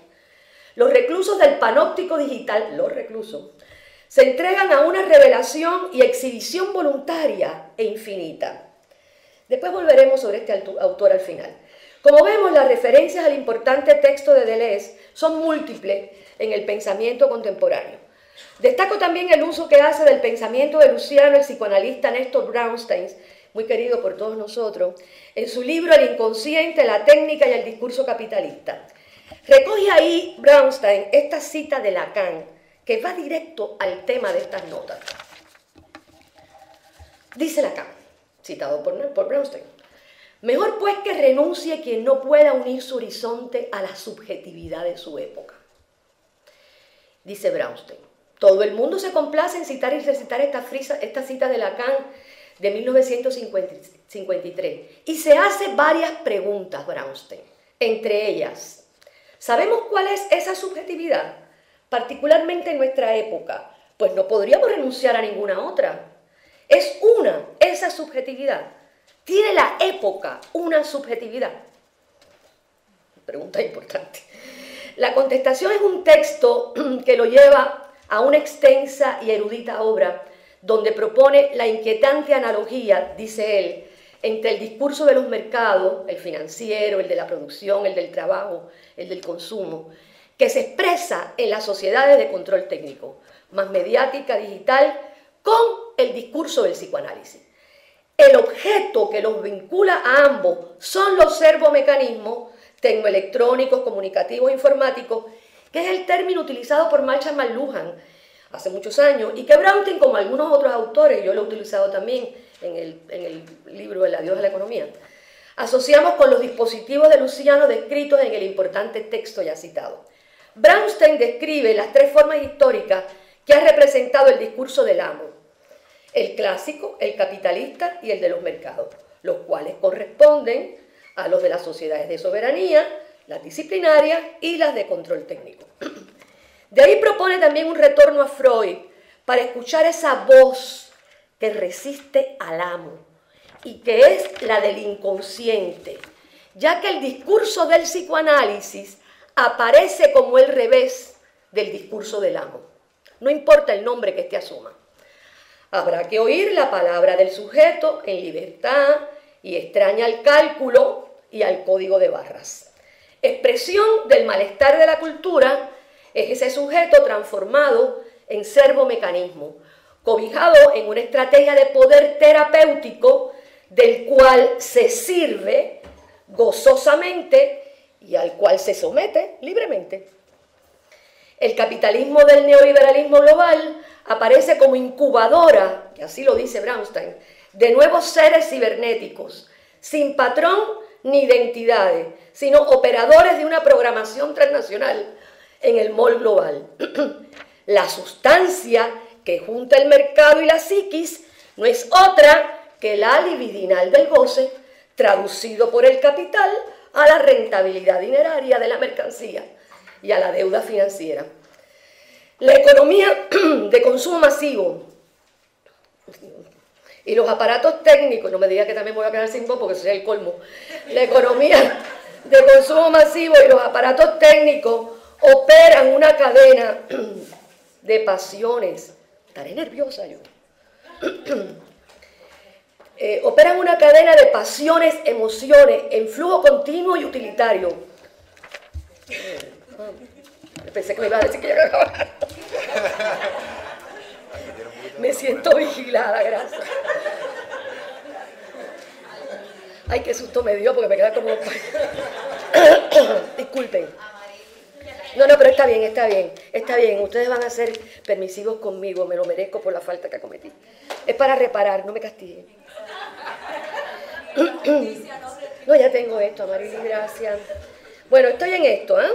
los reclusos del panóptico digital, se entregan a una revelación y exhibición voluntaria e infinita. Después volveremos sobre este autor al final. Como vemos, las referencias al importante texto de Deleuze son múltiples en el pensamiento contemporáneo. Destaco también el uso que hace del pensamiento de Luciano, el psicoanalista Néstor Brownstein, muy querido por todos nosotros, en su libro El inconsciente, la técnica y el discurso capitalista. Recoge ahí Brownstein esta cita de Lacan, que va directo al tema de estas notas. Dice Lacan, citado por Brownstein: mejor pues que renuncie quien no pueda unir su horizonte a la subjetividad de su época. Dice Brownstein, todo el mundo se complace en citar y recitar esta cita de Lacan de 1953, y se hace varias preguntas Brownstein, entre ellas, ¿sabemos cuál es esa subjetividad? Particularmente en nuestra época, pues no podríamos renunciar a ninguna otra. Es una, esa subjetividad. ¿Tiene la época una subjetividad? Pregunta importante. La contestación es un texto que lo lleva a una extensa y erudita obra donde propone la inquietante analogía, dice él, entre el discurso de los mercados, el financiero, el de la producción, el del trabajo, el del consumo, que se expresa en las sociedades de control técnico, más mediática, digital, con el discurso del psicoanálisis. El objeto que los vincula a ambos son los servomecanismos tecnoelectrónicos, comunicativos, informáticos, que es el término utilizado por Marshall McLuhan hace muchos años, y que Brownstein, como algunos otros autores, yo lo he utilizado también en el libro El adiós a la economía, asociamos con los dispositivos de Luciano descritos en el importante texto ya citado. Brownstein describe las tres formas históricas que ha representado el discurso del amo: el clásico, el capitalista y el de los mercados, los cuales corresponden a los de las sociedades de soberanía, las disciplinarias y las de control técnico. De ahí propone también un retorno a Freud para escuchar esa voz que resiste al amo y que es la del inconsciente, ya que el discurso del psicoanálisis aparece como el revés del discurso del amo. No importa el nombre que éste asuma. Habrá que oír la palabra del sujeto en libertad y extraña al cálculo y al código de barras. Expresión del malestar de la cultura es ese sujeto transformado en servomecanismo, cobijado en una estrategia de poder terapéutico del cual se sirve gozosamente y al cual se somete libremente. El capitalismo del neoliberalismo global aparece como incubadora, y así lo dice Brownstein, de nuevos seres cibernéticos, sin patrón ni identidades, sino operadores de una programación transnacional en el mall global. La sustancia que junta el mercado y la psiquis no es otra que la libidinal del goce, traducido por el capital a la rentabilidad dineraria de la mercancía y a la deuda financiera. La economía de consumo masivo y los aparatos técnicos, no me diga que también me voy a quedar sin voz porque eso sería el colmo, la economía de consumo masivo y los aparatos técnicos operan una cadena de pasiones. Estaré nerviosa yo. Operan una cadena de pasiones, emociones, en flujo continuo y utilitario. Pensé que me iba a decir que ya me acababa. Me siento vigilada, gracias. Ay, qué susto me dio porque me queda como... Disculpen. No, pero está bien, está bien, está bien. Ustedes van a ser permisivos conmigo, me lo merezco por la falta que cometí. Es para reparar, no me castiguen. No, ya tengo esto, Amarili, gracias. Bueno, estoy en esto, ¿eh?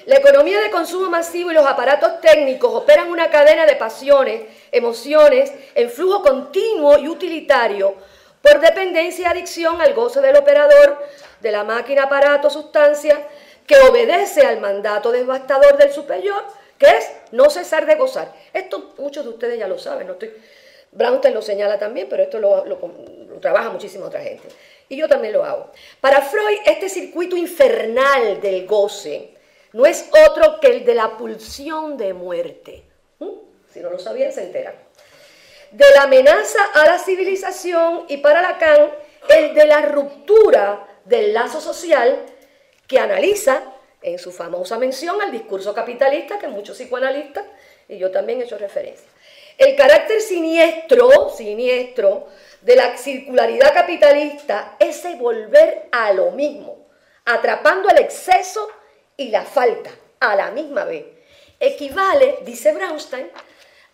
La economía de consumo masivo y los aparatos técnicos operan una cadena de pasiones, emociones, en flujo continuo y utilitario, por dependencia y adicción al goce del operador, de la máquina, aparato, sustancia, que obedece al mandato devastador del superior, que es no cesar de gozar. Esto muchos de ustedes ya lo saben, Brownstein lo señala también, pero esto lo trabaja muchísima otra gente. Y yo también lo hago. Para Freud, este circuito infernal del goce no es otro que el de la pulsión de muerte. Si no lo sabían, se enteran. De la amenaza a la civilización y para Lacan, el de la ruptura del lazo social que analiza en su famosa mención al discurso capitalista que muchos psicoanalistas, y yo también he hecho referencia. El carácter siniestro de la circularidad capitalista es el volver a lo mismo, atrapando el exceso y la falta a la misma vez. Equivale, dice Brownstein,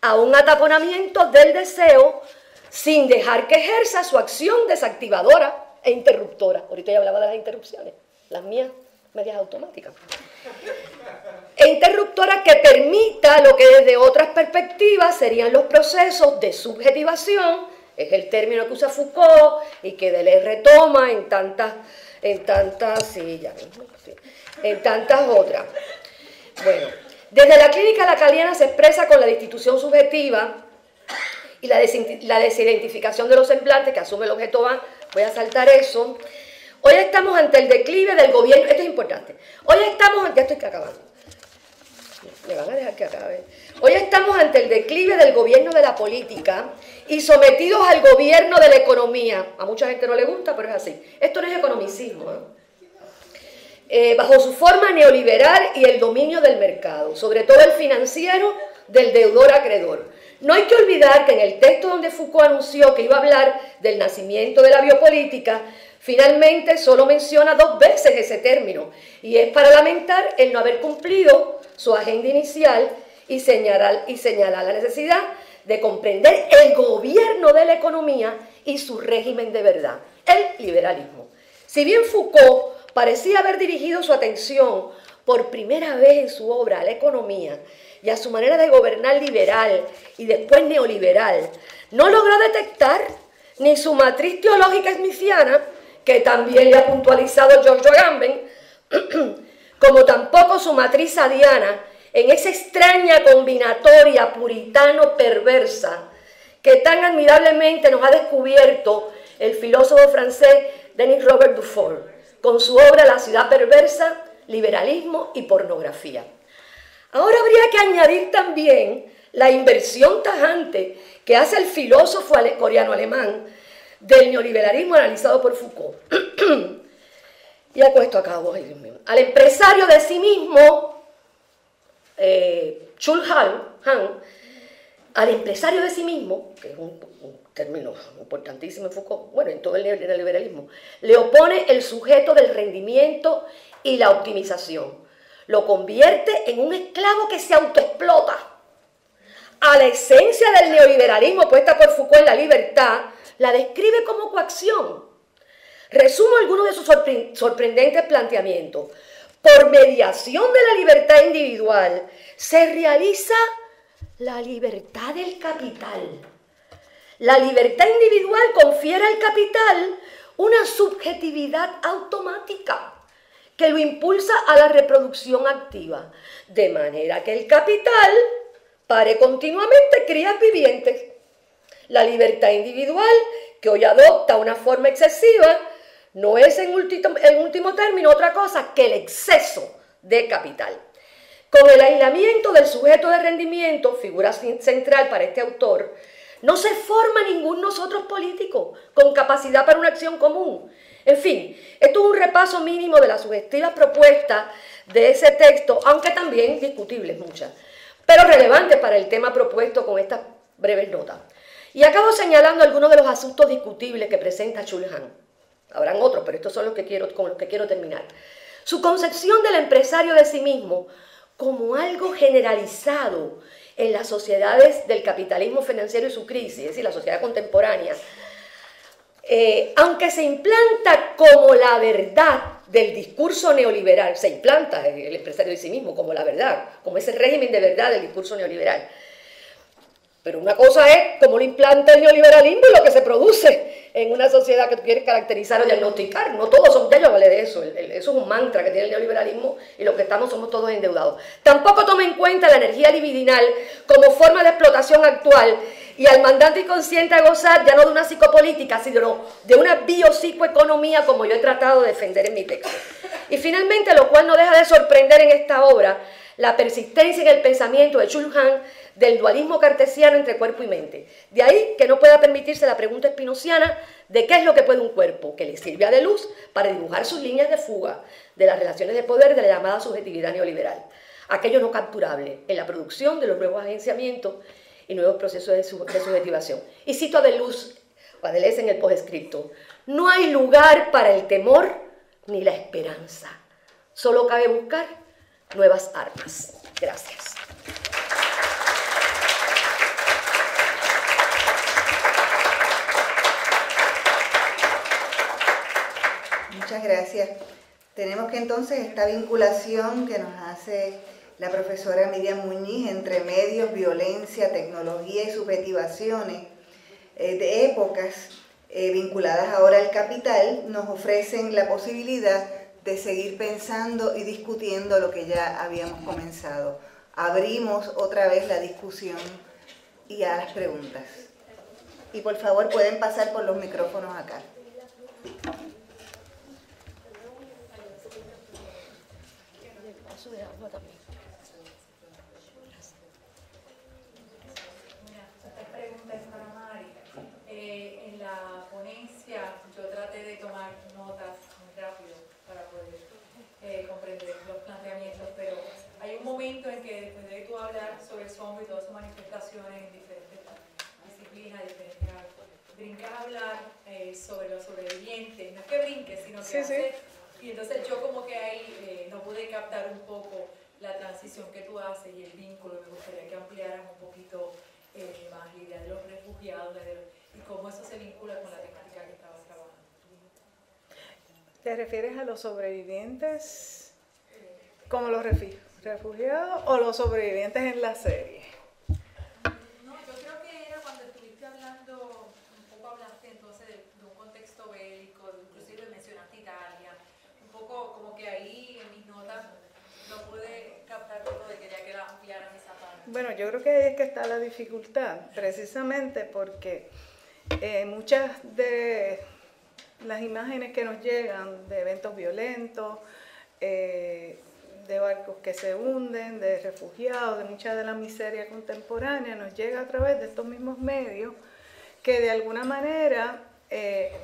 a un ataponamiento del deseo sin dejar que ejerza su acción desactivadora e interruptora. Ahorita ya hablaba de las interrupciones, las mías medias automáticas. E interruptora que permita lo que desde otras perspectivas serían los procesos de subjetivación, es el término que usa Foucault y que Deleuze retoma en tantas otras. Bueno, desde la clínica lacaniana se expresa con la destitución subjetiva y la desidentificación de los semblantes que asume el objeto A. Voy a saltar eso. Hoy estamos ante el declive del gobierno, esto es importante, ya estoy acabando, me van a dejar que acabe. Hoy estamos ante el declive del gobierno de la política y sometidos al gobierno de la economía. A mucha gente no le gusta, pero es así. Esto no es economicismo, bajo su forma neoliberal y el dominio del mercado, sobre todo el financiero del deudor-acreedor. No hay que olvidar que en el texto donde Foucault anunció que iba a hablar del nacimiento de la biopolítica, finalmente solo menciona 2 veces ese término, y es para lamentar el no haber cumplido su agenda inicial y señalar la necesidad de comprender el gobierno de la economía y su régimen de verdad, el liberalismo. Si bien Foucault parecía haber dirigido su atención por primera vez en su obra a la economía y a su manera de gobernar liberal y después neoliberal, no logró detectar ni su matriz teológica smithiana, que también le ha puntualizado George Agamben, como tampoco su matriz sadiana, en esa extraña combinatoria puritano-perversa que tan admirablemente nos ha descubierto el filósofo francés Denis Robert Dufour, con su obra La ciudad perversa, liberalismo y pornografía. Ahora habría que añadir también la inversión tajante que hace el filósofo coreano-alemán del neoliberalismo analizado por Foucault. Ya con esto acabo. Al empresario de sí mismo, Chul Han, al empresario de sí mismo, que es un término importantísimo en Foucault, bueno, en todo el neoliberalismo, le opone el sujeto del rendimiento y la optimización. Lo convierte en un esclavo que se autoexplota. A la esencia del neoliberalismo puesta por Foucault en la libertad, la describe como coacción. Resumo algunos de sus sorprendentes planteamientos. Por mediación de la libertad individual se realiza la libertad del capital. La libertad individual confiere al capital una subjetividad automática que lo impulsa a la reproducción activa, de manera que el capital pare continuamente crías vivientes. La libertad individual, que hoy adopta una forma excesiva, no es en último término otra cosa que el exceso de capital. Con el aislamiento del sujeto de rendimiento, figura central para este autor, no se forma ningún nosotros político con capacidad para una acción común. En fin, esto es un repaso mínimo de las sugestivas propuestas de ese texto, aunque también discutibles muchas, pero relevantes para el tema propuesto con estas breves notas. Y acabo señalando algunos de los asuntos discutibles que presenta Chul Han. Habrán otros, pero estos son los que con los que quiero terminar. Su concepción del empresario de sí mismo como algo generalizado en las sociedades del capitalismo financiero y su crisis, es decir, la sociedad contemporánea, aunque se implanta como la verdad del discurso neoliberal, se implanta el empresario de sí mismo como la verdad, como ese régimen de verdad del discurso neoliberal. Pero una cosa es cómo lo implanta el neoliberalismo y lo que se produce en una sociedad que tú quieres caracterizar o diagnosticar. No todos son, ya yo hablé de eso, eso es un mantra que tiene el neoliberalismo y lo que somos todos endeudados. Tampoco toma en cuenta la energía libidinal como forma de explotación actual y al mandante inconsciente a gozar ya no de una psicopolítica, sino de una biopsicoeconomía como yo he tratado de defender en mi texto. Y finalmente, lo cual no deja de sorprender en esta obra, la persistencia en el pensamiento de Chul Han del dualismo cartesiano entre cuerpo y mente. De ahí que no pueda permitirse la pregunta espinociana de qué es lo que puede un cuerpo, que le sirve a Deleuze para dibujar sus líneas de fuga de las relaciones de poder de la llamada subjetividad neoliberal, aquello no capturable en la producción de los nuevos agenciamientos y nuevos procesos de subjetivación. Y cito a Deleuze, o a Deleuze en el postscripto: no hay lugar para el temor ni la esperanza, solo cabe buscar nuevas armas. Gracias. Muchas gracias. Tenemos que entonces esta vinculación que nos hace la profesora Miriam Muñiz entre medios, violencia, tecnología y subjetivaciones de épocas vinculadas ahora al capital, nos ofrecen la posibilidad de seguir pensando y discutiendo lo que ya habíamos comenzado. Abrimos otra vez la discusión y a las preguntas. Y por favor pueden pasar por los micrófonos acá. Esta pregunta es para Mari. En la ponencia yo traté de tomar notas muy rápido para poder comprender los planteamientos, pero hay un momento en que después de tú hablar sobre el zombie y todas sus manifestaciones en diferentes disciplinas, diferentes artes, brincas a hablar sobre los sobrevivientes, no es que brinques, sino que haces, y entonces yo como que ahí no pude captar un poco la transición que tú haces y el vínculo. Me gustaría que ampliaras un poquito más la idea de los refugiados y cómo eso se vincula con la temática que estabas trabajando. ¿Te refieres a los sobrevivientes como los refugiados o los sobrevivientes en la serie? No, yo creo que era cuando estuviste hablando, un poco hablaste entonces de un contexto bélico, inclusive mencionaste Italia, un poco como que ahí en mis notas no pude captar todo y quería que la ampliaran esa parte. Bueno, yo creo que ahí es que está la dificultad, precisamente porque muchas de las imágenes que nos llegan de eventos violentos, de barcos que se hunden, de refugiados, de mucha de la miseria contemporánea, nos llega a través de estos mismos medios que de alguna manera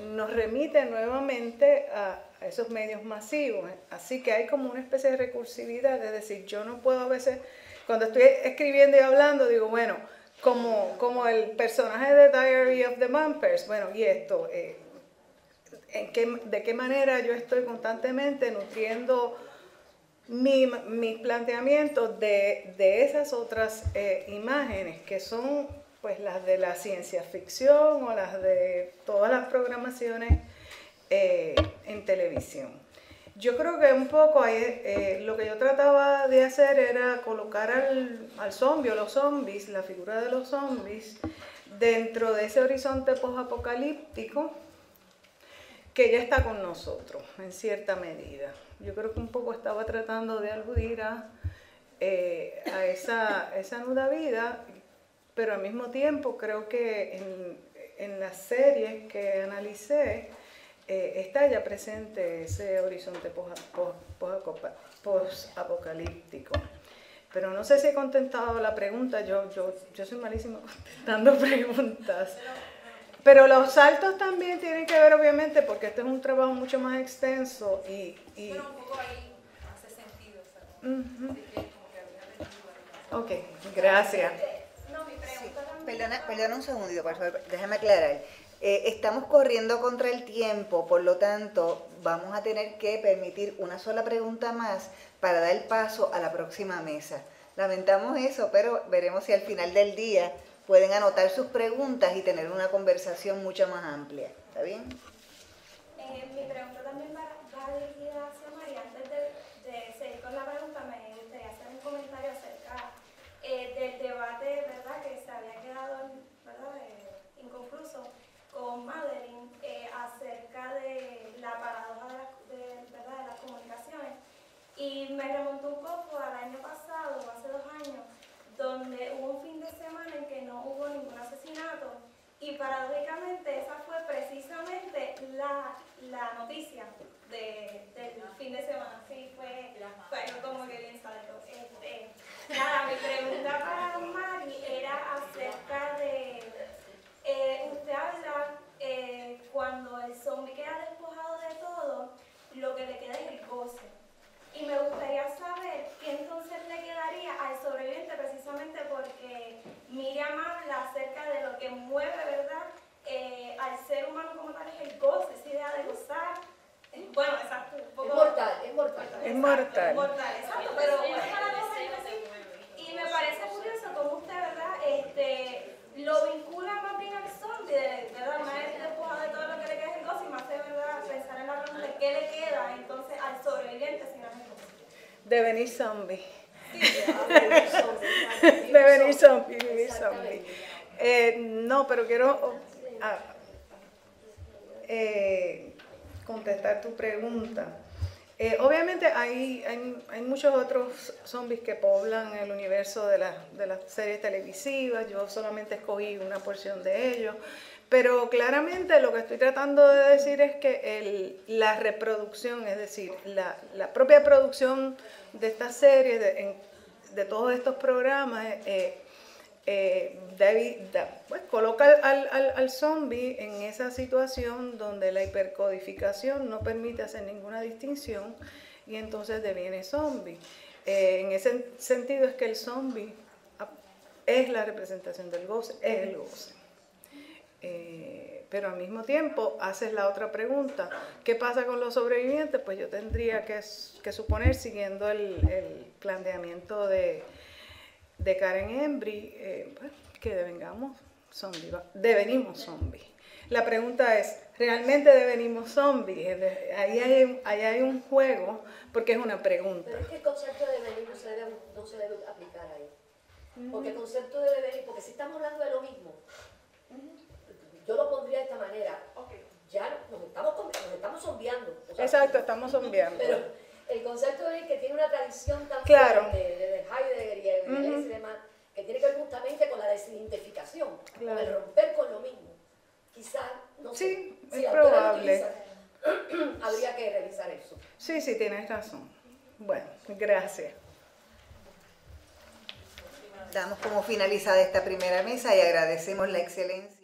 nos remiten nuevamente a esos medios masivos. Así que hay como una especie de recursividad, es decir, yo no puedo a veces, cuando estoy escribiendo y hablando, digo, bueno, como el personaje de Diary of the Vampires, bueno, y esto, ¿de qué manera yo estoy constantemente nutriendo mis planteamientos de esas otras imágenes que son pues las de la ciencia ficción o las de todas las programaciones en televisión? Yo creo que un poco lo que yo trataba de hacer era colocar al zombie o los zombies, la figura de los zombies, dentro de ese horizonte posapocalíptico que ya está con nosotros en cierta medida. Yo creo que un poco estaba tratando de aludir a esa nuda vida, pero al mismo tiempo creo que en las series que analicé está ya presente ese horizonte posapocalíptico. Pero no sé si he contestado la pregunta, yo soy malísima contestando preguntas. Pero los saltos también tienen que ver, obviamente, porque este es un trabajo mucho más extenso y Bueno, un poco ahí hace sentido, Ok, gracias. No, mi pregunta también. Perdona un segundito, por favor, déjame aclarar. Estamos corriendo contra el tiempo, por lo tanto, vamos a tener que permitir una sola pregunta más para dar paso a la próxima mesa. Lamentamos eso, pero veremos si al final del día pueden anotar sus preguntas y tener una conversación mucho más amplia. ¿Está bien? Mi pregunta también va dirigida hacia María. Antes de seguir con la pregunta, me gustaría hacer un comentario acerca del debate, ¿verdad?, que se había quedado, ¿verdad?, inconcluso con Madeline acerca de la paradoja de las comunicaciones. Y me remontó un poco al año pasado, hace 2 años, donde hubo un fin de semana en que no hubo ningún asesinato y paradójicamente esa fue precisamente la noticia del fin de semana. Sí, fue como que bien salto. Nada, mi pregunta para Mari era acerca de, usted habla cuando el zombie queda despojado de todo, lo que le queda es el goce. Y me gustaría saber qué entonces le quedaría al sobreviviente, precisamente porque Miriam habla acerca de lo que mueve, ¿verdad?, al ser humano como tal, es el goce, esa idea de gozar. Bueno, exacto. Un poco, es mortal. Es mortal. Es mortal, exacto, pero y me parece curioso cómo usted, ¿verdad?, lo vincula más bien al zombie, ¿verdad?, una vez despojado de todo lo que le queda es el goce, y más de, ¿verdad?, pensar en la pregunta de qué le queda entonces al sobreviviente sin el goce. Devenir zombie. Sí. Devenir zombie, vivir zombie. No, pero quiero contestar tu pregunta. Obviamente hay muchos otros zombies que poblan el universo de las series televisivas. Yo solamente escogí una porción de ellos. Pero claramente lo que estoy tratando de decir es que la reproducción, es decir, la propia producción de esta serie, de todos estos programas, pues, coloca al zombie en esa situación donde la hipercodificación no permite hacer ninguna distinción y entonces deviene zombie. En ese sentido es que el zombie es la representación del goce, es el goce. Pero al mismo tiempo haces la otra pregunta, ¿qué pasa con los sobrevivientes? Pues yo tendría que suponer, siguiendo el planteamiento de Karen Embry, pues, que devenimos zombies. La pregunta es, ¿realmente devenimos zombies? Ahí hay un juego, porque es una pregunta. Pero es que el concepto de devenir no se debe aplicar ahí. Porque el concepto de devenir, porque si estamos hablando de lo mismo, yo lo pondría de esta manera. Ya nos estamos zombiando. O sea, exacto, estamos zombiendo. Pero el concepto de que tiene una tradición tan claro. fuerte de Heidegger y Deleuze y demás, que tiene que ver justamente con la desidentificación, claro, con el romper con lo mismo. Quizás, no sé, sí, si es probable. Habría que revisar eso. Sí, tienes razón. Bueno, gracias. Damos como finalizada esta primera mesa y agradecemos la excelencia.